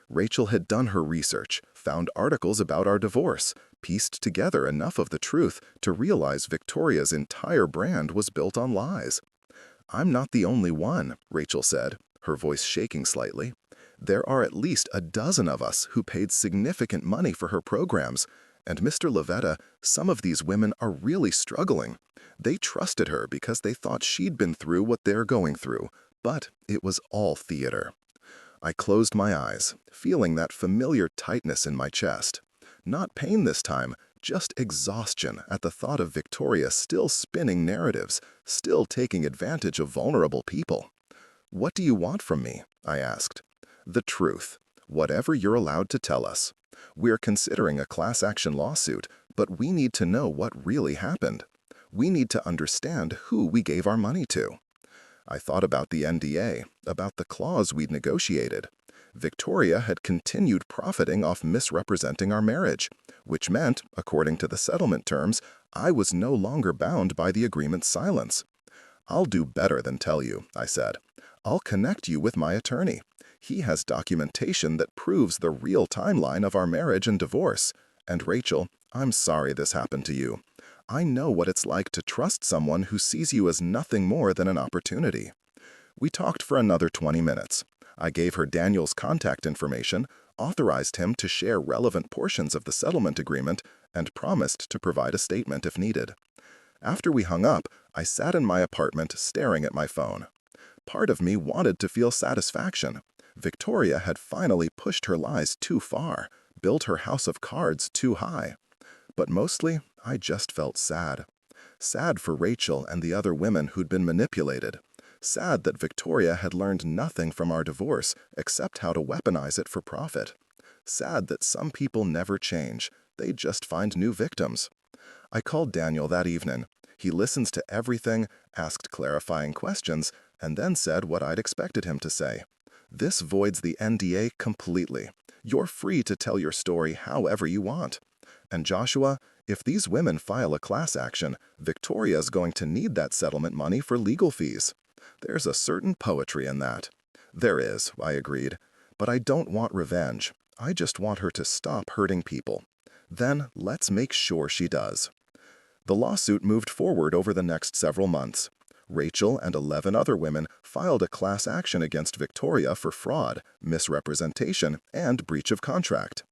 Rachel had done her research, found articles about our divorce, pieced together enough of the truth to realize Victoria's entire brand was built on lies. "I'm not the only one," Rachel said, her voice shaking slightly. "There are at least a dozen of us who paid significant money for her programs. And Mr. Levetta, some of these women are really struggling. They trusted her because they thought she'd been through what they're going through, but it was all theater." I closed my eyes, feeling that familiar tightness in my chest. Not pain this time, just exhaustion at the thought of Victoria still spinning narratives, still taking advantage of vulnerable people. "What do you want from me?" I asked. "The truth. Whatever you're allowed to tell us. We're considering a class action lawsuit, but we need to know what really happened. We need to understand who we gave our money to." I thought about the NDA, about the clause we'd negotiated. Victoria had continued profiting off misrepresenting our marriage, which meant, according to the settlement terms, I was no longer bound by the agreement's silence. "I'll do better than tell you," I said. "I'll connect you with my attorney. He has documentation that proves the real timeline of our marriage and divorce. And Rachel, I'm sorry this happened to you. I know what it's like to trust someone who sees you as nothing more than an opportunity. We talked for another 20 minutes. I gave her Daniel's contact information, authorized him to share relevant portions of the settlement agreement, and promised to provide a statement if needed. After we hung up, I sat in my apartment staring at my phone. Part of me wanted to feel satisfaction. Victoria had finally pushed her lies too far, built her house of cards too high. But mostly, I just felt sad. Sad for Rachel and the other women who'd been manipulated. Sad that Victoria had learned nothing from our divorce except how to weaponize it for profit. Sad that some people never change. They just find new victims. I called Daniel that evening. He listens to everything, asked clarifying questions, and then said what I'd expected him to say. This voids the NDA completely. You're free to tell your story however you want. And Joshua, if these women file a class action, Victoria's going to need that settlement money for legal fees. There's a certain poetry in that. There is, I agreed. But I don't want revenge. I just want her to stop hurting people. Then let's make sure she does. The lawsuit moved forward over the next several months. Rachel and 11 other women filed a class action against Victoria for fraud, misrepresentation, and breach of contract.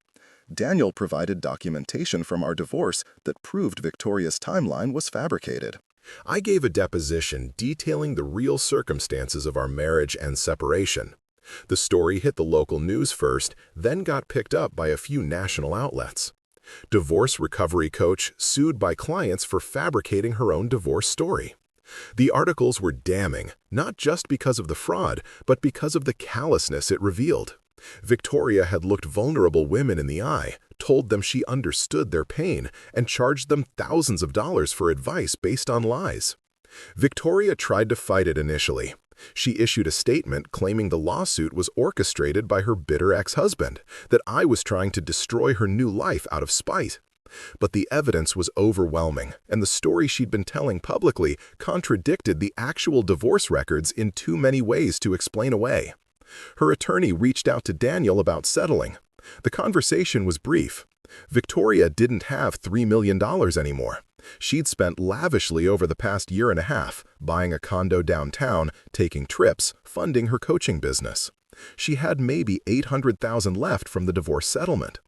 Daniel provided documentation from our divorce that proved Victoria's timeline was fabricated. I gave a deposition detailing the real circumstances of our marriage and separation. The story hit the local news first, then got picked up by a few national outlets. Divorce recovery coach sued by clients for fabricating her own divorce story. The articles were damning, not just because of the fraud, but because of the callousness it revealed. Victoria had looked vulnerable women in the eye, told them she understood their pain, and charged them thousands of dollars for advice based on lies. Victoria tried to fight it initially. She issued a statement claiming the lawsuit was orchestrated by her bitter ex-husband, that I was trying to destroy her new life out of spite. But the evidence was overwhelming, and the story she'd been telling publicly contradicted the actual divorce records in too many ways to explain away. Her attorney reached out to Daniel about settling. The conversation was brief. Victoria didn't have $3 million anymore. She'd spent lavishly over the past year and a half, buying a condo downtown, taking trips, funding her coaching business. She had maybe $800,000 left from the divorce settlement.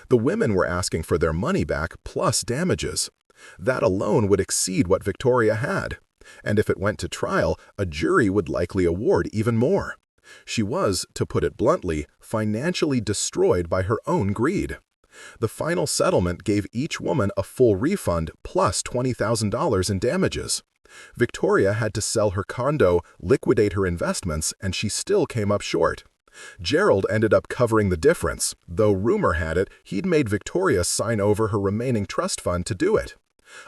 The women were asking for their money back plus damages. That alone would exceed what Victoria had. And if it went to trial, a jury would likely award even more. She was, to put it bluntly, financially destroyed by her own greed. The final settlement gave each woman a full refund plus $20,000 in damages. Victoria had to sell her condo, liquidate her investments, and she still came up short. Gerald ended up covering the difference, though rumor had it he'd made Victoria sign over her remaining trust fund to do it.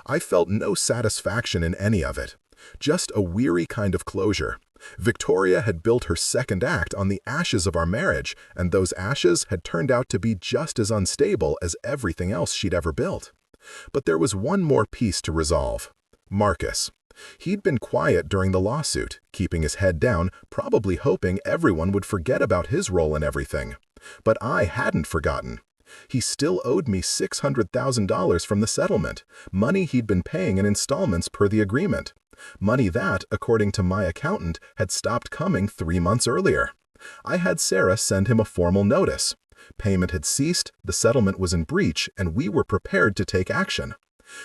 I felt no satisfaction in any of it, just a weary kind of closure. Victoria had built her second act on the ashes of our marriage, and those ashes had turned out to be just as unstable as everything else she'd ever built. But there was one more piece to resolve. Marcus. He'd been quiet during the lawsuit, keeping his head down, probably hoping everyone would forget about his role in everything. But I hadn't forgotten. He still owed me $600,000 from the settlement, money he'd been paying in installments per the agreement. Money that, according to my accountant, had stopped coming 3 months earlier. I had Sarah send him a formal notice. Payment had ceased, the settlement was in breach, and we were prepared to take action.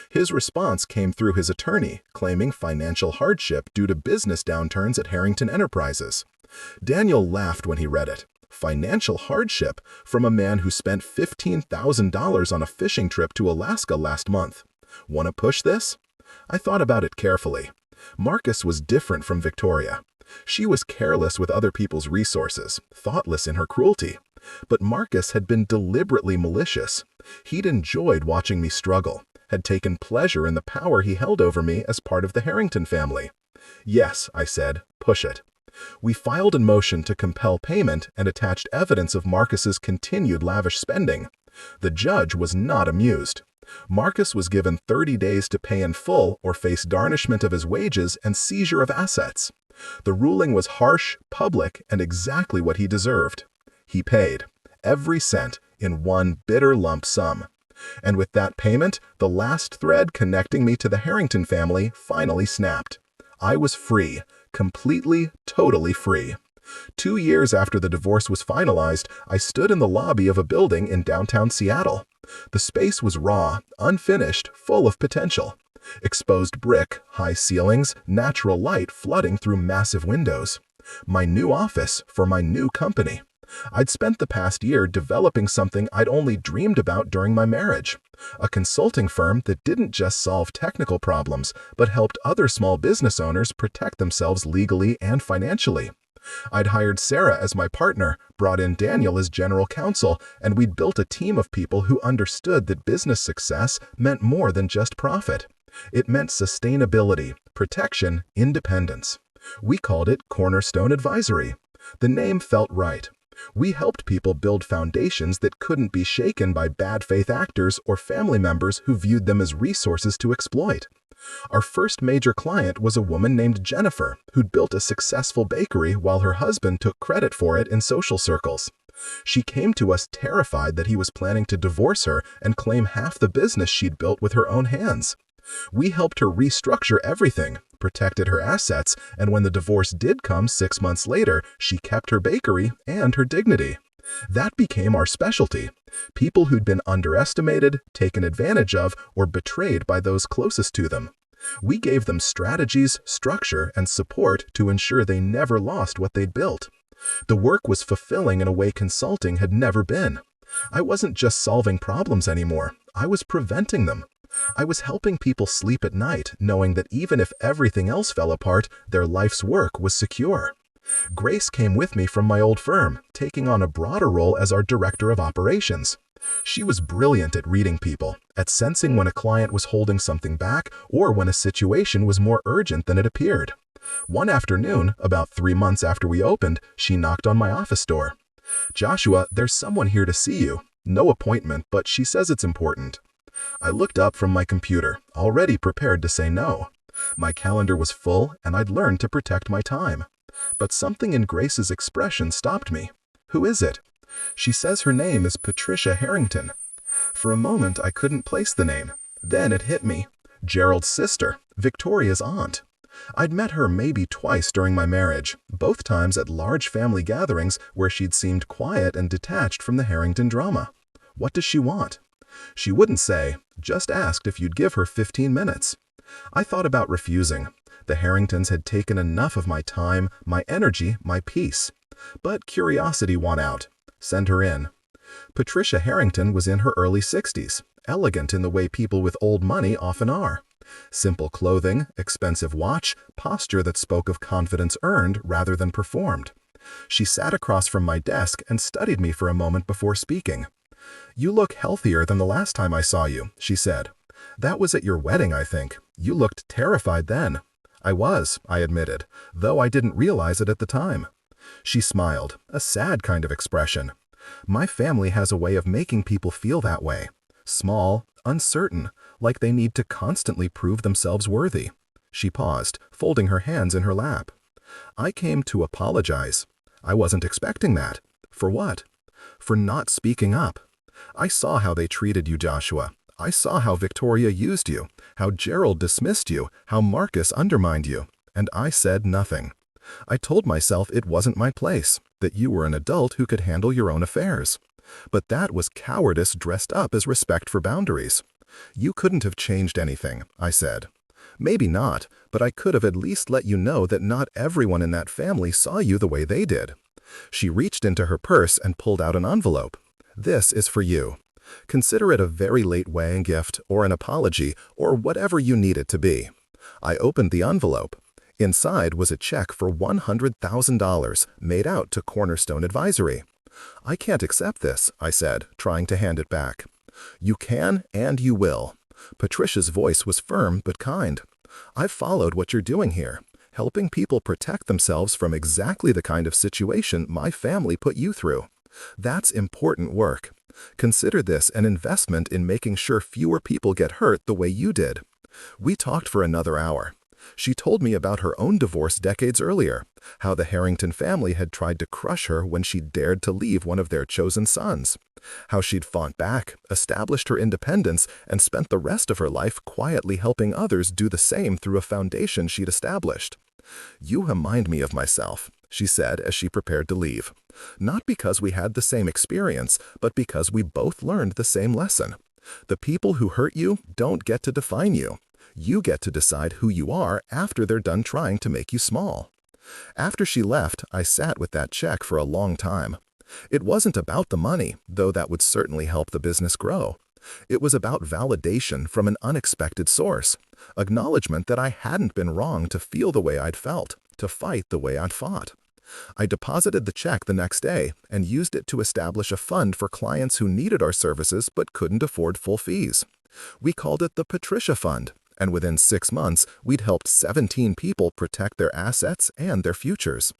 His response came through his attorney, claiming financial hardship due to business downturns at Harrington Enterprises. Daniel laughed when he read it. Financial hardship from a man who spent $15,000 on a fishing trip to Alaska last month. Want to push this? I thought about it carefully. Marcus was different from Victoria. She was careless with other people's resources, thoughtless in her cruelty. But Marcus had been deliberately malicious. He'd enjoyed watching me struggle, had taken pleasure in the power he held over me as part of the Harrington family. Yes, I said, push it. We filed a motion to compel payment and attached evidence of Marcus's continued lavish spending. The judge was not amused. Marcus was given 30 days to pay in full or face garnishment of his wages and seizure of assets. The ruling was harsh, public, and exactly what he deserved. He paid, every cent, in one bitter lump sum. And with that payment, the last thread connecting me to the Harrington family finally snapped. I was free, completely, totally free. 2 years after the divorce was finalized, I stood in the lobby of a building in downtown Seattle. The space was raw, unfinished, full of potential. Exposed brick, high ceilings, natural light flooding through massive windows. My new office for my new company. I'd spent the past year developing something I'd only dreamed about during my marriage. A consulting firm that didn't just solve technical problems, but helped other small business owners protect themselves legally and financially. I'd hired Sarah as my partner, brought in Daniel as general counsel, and we'd built a team of people who understood that business success meant more than just profit. It meant sustainability, protection, independence. We called it Cornerstone Advisory. The name felt right. We helped people build foundations that couldn't be shaken by bad faith actors or family members who viewed them as resources to exploit. Our first major client was a woman named Jennifer, who'd built a successful bakery while her husband took credit for it in social circles. She came to us terrified that he was planning to divorce her and claim half the business she'd built with her own hands. We helped her restructure everything, protected her assets, and when the divorce did come 6 months later, she kept her bakery and her dignity. That became our specialty. People who'd been underestimated, taken advantage of, or betrayed by those closest to them. We gave them strategies, structure, and support to ensure they never lost what they'd built. The work was fulfilling in a way consulting had never been. I wasn't just solving problems anymore. I was preventing them. I was helping people sleep at night, knowing that even if everything else fell apart, their life's work was secure. Grace came with me from my old firm, taking on a broader role as our director of operations. She was brilliant at reading people, at sensing when a client was holding something back or when a situation was more urgent than it appeared. One afternoon, about 3 months after we opened, she knocked on my office door. "Joshua, there's someone here to see you. No appointment, but she says it's important." I looked up from my computer, already prepared to say no. My calendar was full, and I'd learned to protect my time. But something in Grace's expression stopped me. "Who is it?" "She says her name is Patricia Harrington." For a moment, I couldn't place the name. Then it hit me. Gerald's sister, Victoria's aunt. I'd met her maybe twice during my marriage, both times at large family gatherings where she'd seemed quiet and detached from the Harrington drama. What does she want? She wouldn't say, just asked if you'd give her 15 minutes. I thought about refusing. The Harringtons had taken enough of my time, my energy, my peace. But curiosity won out. Send her in. Patricia Harrington was in her early 60s, elegant in the way people with old money often are. Simple clothing, expensive watch, posture that spoke of confidence earned rather than performed. She sat across from my desk and studied me for a moment before speaking. "You look healthier than the last time I saw you," she said. "That was at your wedding, I think. You looked terrified then." "I was," I admitted, though I didn't realize it at the time. She smiled, a sad kind of expression. "My family has a way of making people feel that way. Small, uncertain, like they need to constantly prove themselves worthy." She paused, folding her hands in her lap. "I came to apologize. I wasn't expecting that." "For what?" "For not speaking up. I saw how they treated you, Joshua. I saw how Victoria used you, how Gerald dismissed you, how Marcus undermined you, and I said nothing. I told myself it wasn't my place, that you were an adult who could handle your own affairs. But that was cowardice dressed up as respect for boundaries. You couldn't have changed anything," I said. "Maybe not, but I could have at least let you know that not everyone in that family saw you the way they did." She reached into her purse and pulled out an envelope. "This is for you. Consider it a very late wedding gift or an apology or whatever you need it to be." I opened the envelope. Inside was a check for $100,000 made out to Cornerstone Advisory. "I can't accept this," I said, trying to hand it back. "You can and you will." Patricia's voice was firm but kind. "I've followed what you're doing here, helping people protect themselves from exactly the kind of situation my family put you through. That's important work. Consider this an investment in making sure fewer people get hurt the way you did." We talked for another hour. She told me about her own divorce decades earlier, how the Harrington family had tried to crush her when she dared to leave one of their chosen sons, how she'd fought back, established her independence, and spent the rest of her life quietly helping others do the same through a foundation she'd established. "You remind me of myself," she said as she prepared to leave. "Not because we had the same experience, but because we both learned the same lesson. The people who hurt you don't get to define you. You get to decide who you are after they're done trying to make you small." After she left, I sat with that check for a long time. It wasn't about the money, though that would certainly help the business grow. It was about validation from an unexpected source, acknowledgement that I hadn't been wrong to feel the way I'd felt, to fight the way I'd fought. I deposited the check the next day and used it to establish a fund for clients who needed our services but couldn't afford full fees. We called it the Patricia Fund, and within 6 months, we'd helped 17 people protect their assets and their futures.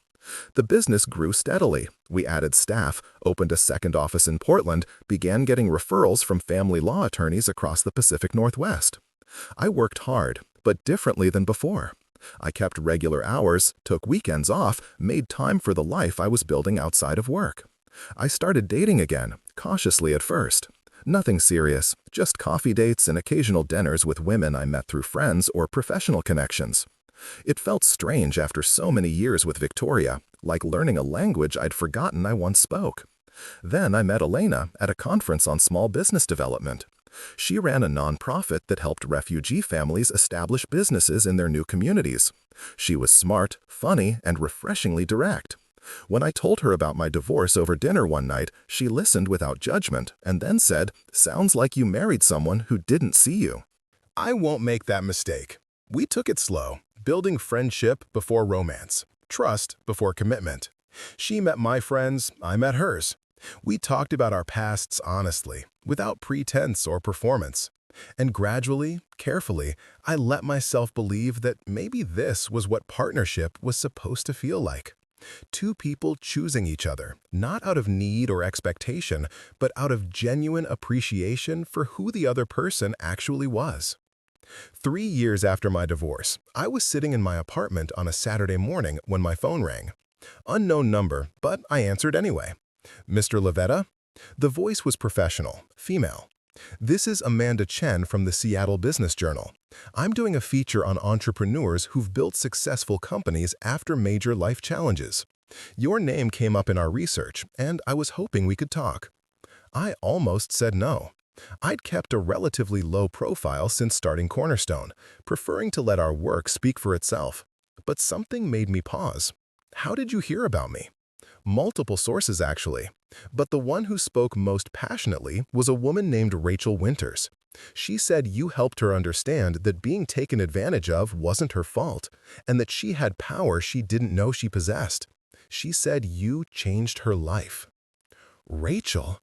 The business grew steadily. We added staff, opened a second office in Portland, began getting referrals from family law attorneys across the Pacific Northwest. I worked hard, but differently than before. I kept regular hours, took weekends off, made time for the life I was building outside of work. I started dating again, cautiously at first. Nothing serious, just coffee dates and occasional dinners with women I met through friends or professional connections. It felt strange after so many years with Victoria, like learning a language I'd forgotten I once spoke. Then I met Elena at a conference on small business development. She ran a nonprofit that helped refugee families establish businesses in their new communities. She was smart, funny, and refreshingly direct. When I told her about my divorce over dinner one night, she listened without judgment and then said, "Sounds like you married someone who didn't see you." I won't make that mistake. We took it slow, building friendship before romance, trust before commitment. She met my friends, I met hers. We talked about our pasts honestly, without pretense or performance. And gradually, carefully, I let myself believe that maybe this was what partnership was supposed to feel like. Two people choosing each other, not out of need or expectation, but out of genuine appreciation for who the other person actually was. 3 years after my divorce, I was sitting in my apartment on a Saturday morning when my phone rang. Unknown number, but I answered anyway. "Mr. Lavetta?" The voice was professional, female. "This is Amanda Chen from the Seattle Business Journal. I'm doing a feature on entrepreneurs who've built successful companies after major life challenges. Your name came up in our research, and I was hoping we could talk." I almost said no. I'd kept a relatively low profile since starting Cornerstone, preferring to let our work speak for itself. But something made me pause. "How did you hear about me?" Multiple sources, actually. But the one who spoke most passionately was a woman named Rachel Winters. She said you helped her understand that being taken advantage of wasn't her fault, and that she had power she didn't know she possessed. She said you changed her life. Rachel?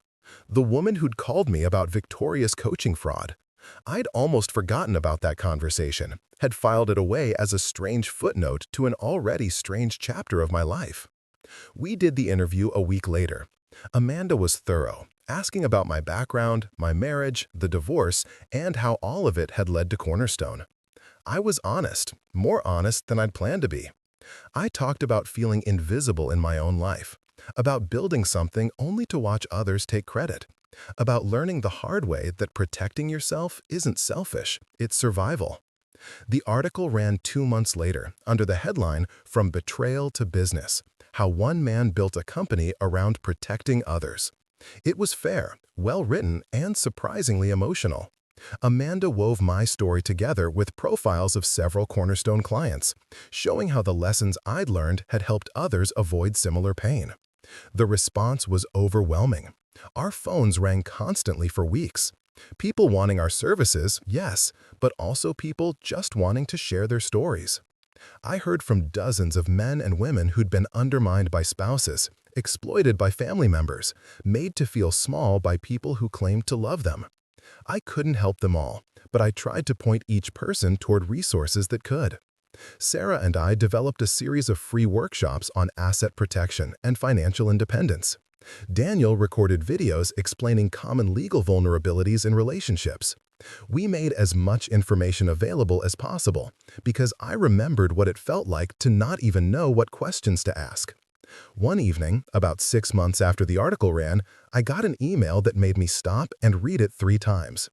The woman who'd called me about Victoria's coaching fraud. I'd almost forgotten about that conversation, had filed it away as a strange footnote to an already strange chapter of my life. We did the interview a week later. Amanda was thorough, asking about my background, my marriage, the divorce, and how all of it had led to Cornerstone. I was honest, more honest than I'd planned to be. I talked about feeling invisible in my own life, about building something only to watch others take credit, about learning the hard way that protecting yourself isn't selfish, it's survival. The article ran 2 months later under the headline, "From Betrayal to Business: How One Man Built a Company Around Protecting Others." It was fair, well-written, and surprisingly emotional. Amanda wove my story together with profiles of several Cornerstone clients, showing how the lessons I'd learned had helped others avoid similar pain. The response was overwhelming. Our phones rang constantly for weeks. People wanting our services, yes, but also people just wanting to share their stories. I heard from dozens of men and women who'd been undermined by spouses, exploited by family members, made to feel small by people who claimed to love them. I couldn't help them all, but I tried to point each person toward resources that could. Sarah and I developed a series of free workshops on asset protection and financial independence. Daniel recorded videos explaining common legal vulnerabilities in relationships. We made as much information available as possible because I remembered what it felt like to not even know what questions to ask. One evening, about 6 months after the article ran, I got an email that made me stop and read it 3 times.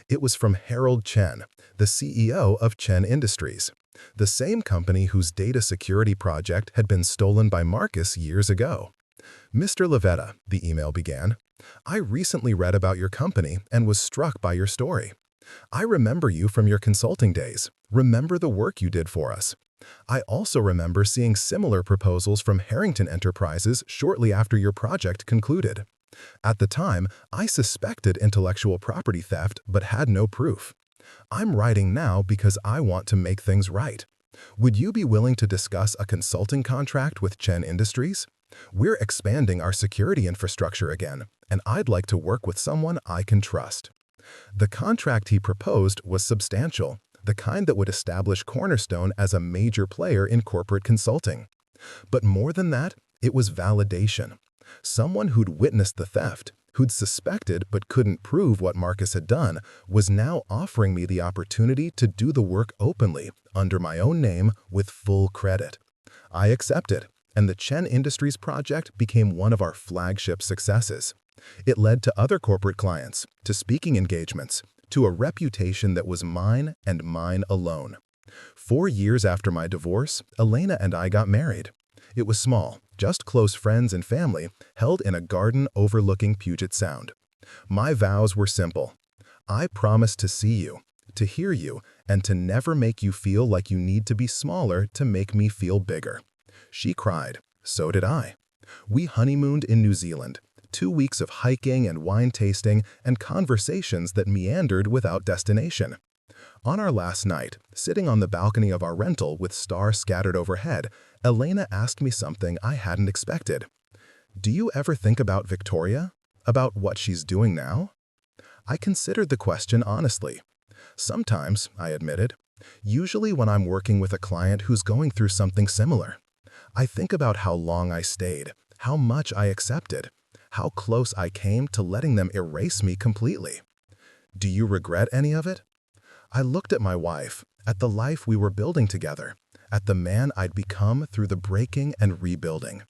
It was from Harold Chen, the CEO of Chen Industries, the same company whose data security project had been stolen by Marcus years ago. "Mr. Levetta," the email began, "I recently read about your company and was struck by your story. I remember you from your consulting days, remember the work you did for us. I also remember seeing similar proposals from Harrington Enterprises shortly after your project concluded. At the time, I suspected intellectual property theft but had no proof. I'm writing now because I want to make things right. Would you be willing to discuss a consulting contract with Chen Industries? We're expanding our security infrastructure again, and I'd like to work with someone I can trust." The contract he proposed was substantial, the kind that would establish Cornerstone as a major player in corporate consulting. But more than that, it was validation. Someone who'd witnessed the theft, who'd suspected but couldn't prove what Marcus had done, was now offering me the opportunity to do the work openly, under my own name, with full credit. I accepted, and the Chen Industries project became one of our flagship successes. It led to other corporate clients, to speaking engagements, to a reputation that was mine and mine alone. 4 years after my divorce, Elena and I got married. It was small, just close friends and family, held in a garden overlooking Puget Sound. My vows were simple. I promise to see you, to hear you, and to never make you feel like you need to be smaller to make me feel bigger. She cried. So did I. We honeymooned in New Zealand. 2 weeks of hiking and wine tasting and conversations that meandered without destination. On our last night, sitting on the balcony of our rental with stars scattered overhead, Elena asked me something I hadn't expected. "Do you ever think about Victoria? About what she's doing now?" I considered the question honestly. "Sometimes," I admitted. "Usually when I'm working with a client who's going through something similar. I think about how long I stayed, how much I accepted, how close I came to letting them erase me completely. Do you regret any of it?" I looked at my wife, at the life we were building together, at the man I'd become through the breaking and rebuilding.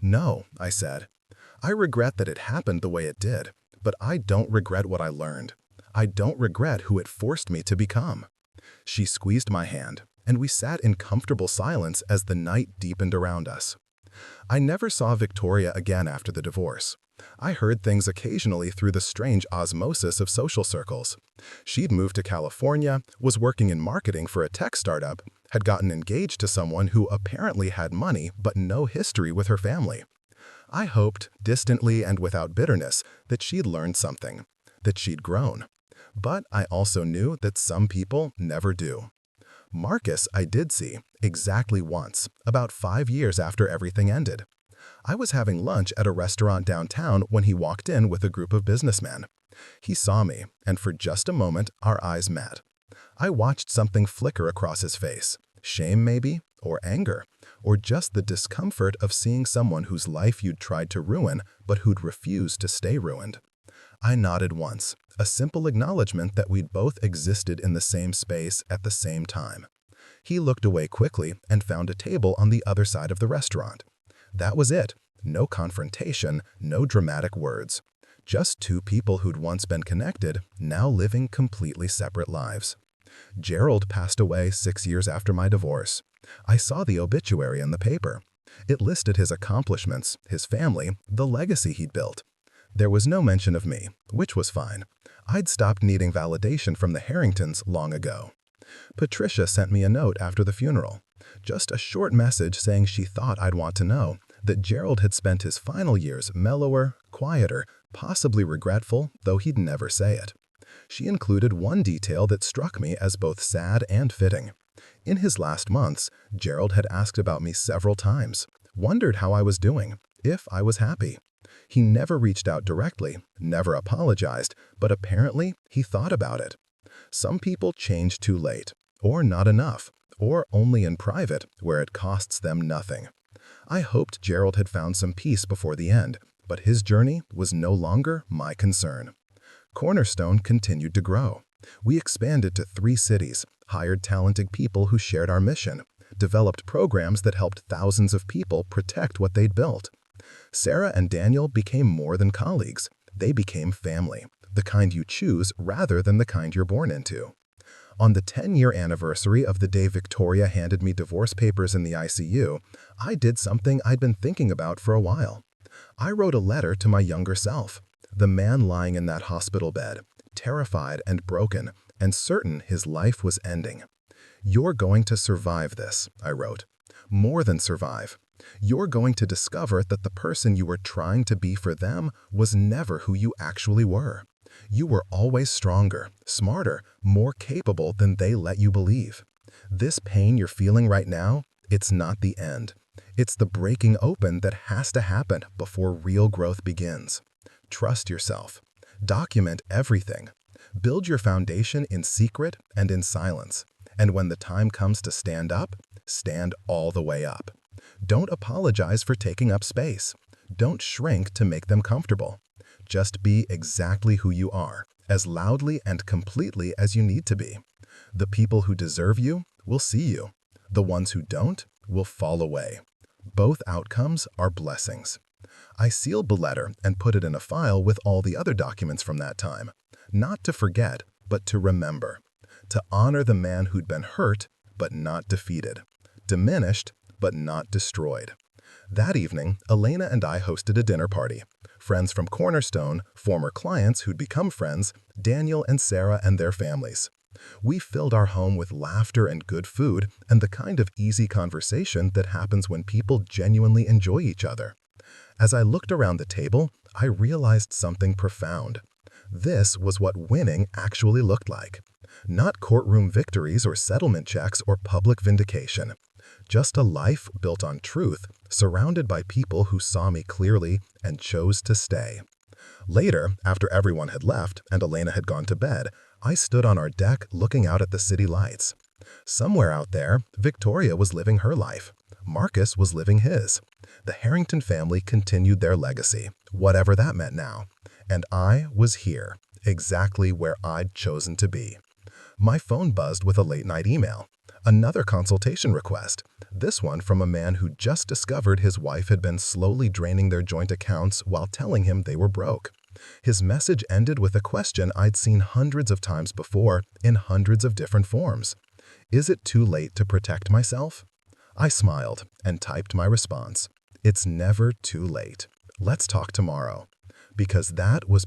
"No," I said. "I regret that it happened the way it did, but I don't regret what I learned. I don't regret who it forced me to become." She squeezed my hand, and we sat in comfortable silence as the night deepened around us. I never saw Victoria again after the divorce. I heard things occasionally through the strange osmosis of social circles. She'd moved to California, was working in marketing for a tech startup, had gotten engaged to someone who apparently had money but no history with her family. I hoped, distantly and without bitterness, that she'd learned something, that she'd grown. But I also knew that some people never do. Marcus I did see, exactly once, about 5 years after everything ended. I was having lunch at a restaurant downtown when he walked in with a group of businessmen. He saw me, and for just a moment, our eyes met. I watched something flicker across his face. Shame maybe, or anger, or just the discomfort of seeing someone whose life you'd tried to ruin, but who'd refused to stay ruined. I nodded once, a simple acknowledgement that we'd both existed in the same space at the same time. He looked away quickly and found a table on the other side of the restaurant. That was it. No confrontation, no dramatic words. Just 2 people who'd once been connected, now living completely separate lives. Gerald passed away 6 years after my divorce. I saw the obituary in the paper. It listed his accomplishments, his family, the legacy he'd built. There was no mention of me, which was fine. I'd stopped needing validation from the Harringtons long ago. Patricia sent me a note after the funeral. Just a short message saying she thought I'd want to know that Gerald had spent his final years mellower, quieter, possibly regretful, though he'd never say it. She included one detail that struck me as both sad and fitting. In his last months, Gerald had asked about me several times, wondered how I was doing, if I was happy. He never reached out directly, never apologized, but apparently he thought about it. Some people change too late, or not enough, or only in private, where it costs them nothing. I hoped Gerald had found some peace before the end, but his journey was no longer my concern. Cornerstone continued to grow. We expanded to 3 cities, hired talented people who shared our mission, developed programs that helped thousands of people protect what they'd built. Sarah and Daniel became more than colleagues. They became family, the kind you choose rather than the kind you're born into. On the 10-year anniversary of the day Victoria handed me divorce papers in the ICU, I did something I'd been thinking about for a while. I wrote a letter to my younger self, the man lying in that hospital bed, terrified and broken, and certain his life was ending. "You're going to survive this," I wrote. "More than survive. You're going to discover that the person you were trying to be for them was never who you actually were. You were always stronger, smarter, more capable than they let you believe. This pain you're feeling right now, it's not the end. It's the breaking open that has to happen before real growth begins. Trust yourself. Document everything. Build your foundation in secret and in silence. And when the time comes to stand up, stand all the way up. Don't apologize for taking up space. Don't shrink to make them comfortable. Just be exactly who you are, as loudly and completely as you need to be. The people who deserve you will see you. The ones who don't will fall away. Both outcomes are blessings." I sealed the letter and put it in a file with all the other documents from that time. Not to forget, but to remember. To honor the man who'd been hurt, but not defeated. Diminished, but not destroyed. That evening, Elena and I hosted a dinner party. Friends from Cornerstone, former clients who'd become friends, Daniel and Sarah and their families. We filled our home with laughter and good food and the kind of easy conversation that happens when people genuinely enjoy each other. As I looked around the table, I realized something profound. This was what winning actually looked like. Not courtroom victories or settlement checks or public vindication. Just a life built on truth, surrounded by people who saw me clearly and chose to stay. Later, after everyone had left and Elena had gone to bed, I stood on our deck looking out at the city lights. Somewhere out there, Victoria was living her life. Marcus was living his. The Harrington family continued their legacy, whatever that meant now. And I was here, exactly where I'd chosen to be. My phone buzzed with a late-night email. Another consultation request, this one from a man who just discovered his wife had been slowly draining their joint accounts while telling him they were broke. His message ended with a question I'd seen hundreds of times before in hundreds of different forms. Is it too late to protect myself? I smiled and typed my response. It's never too late. Let's talk tomorrow. Because that was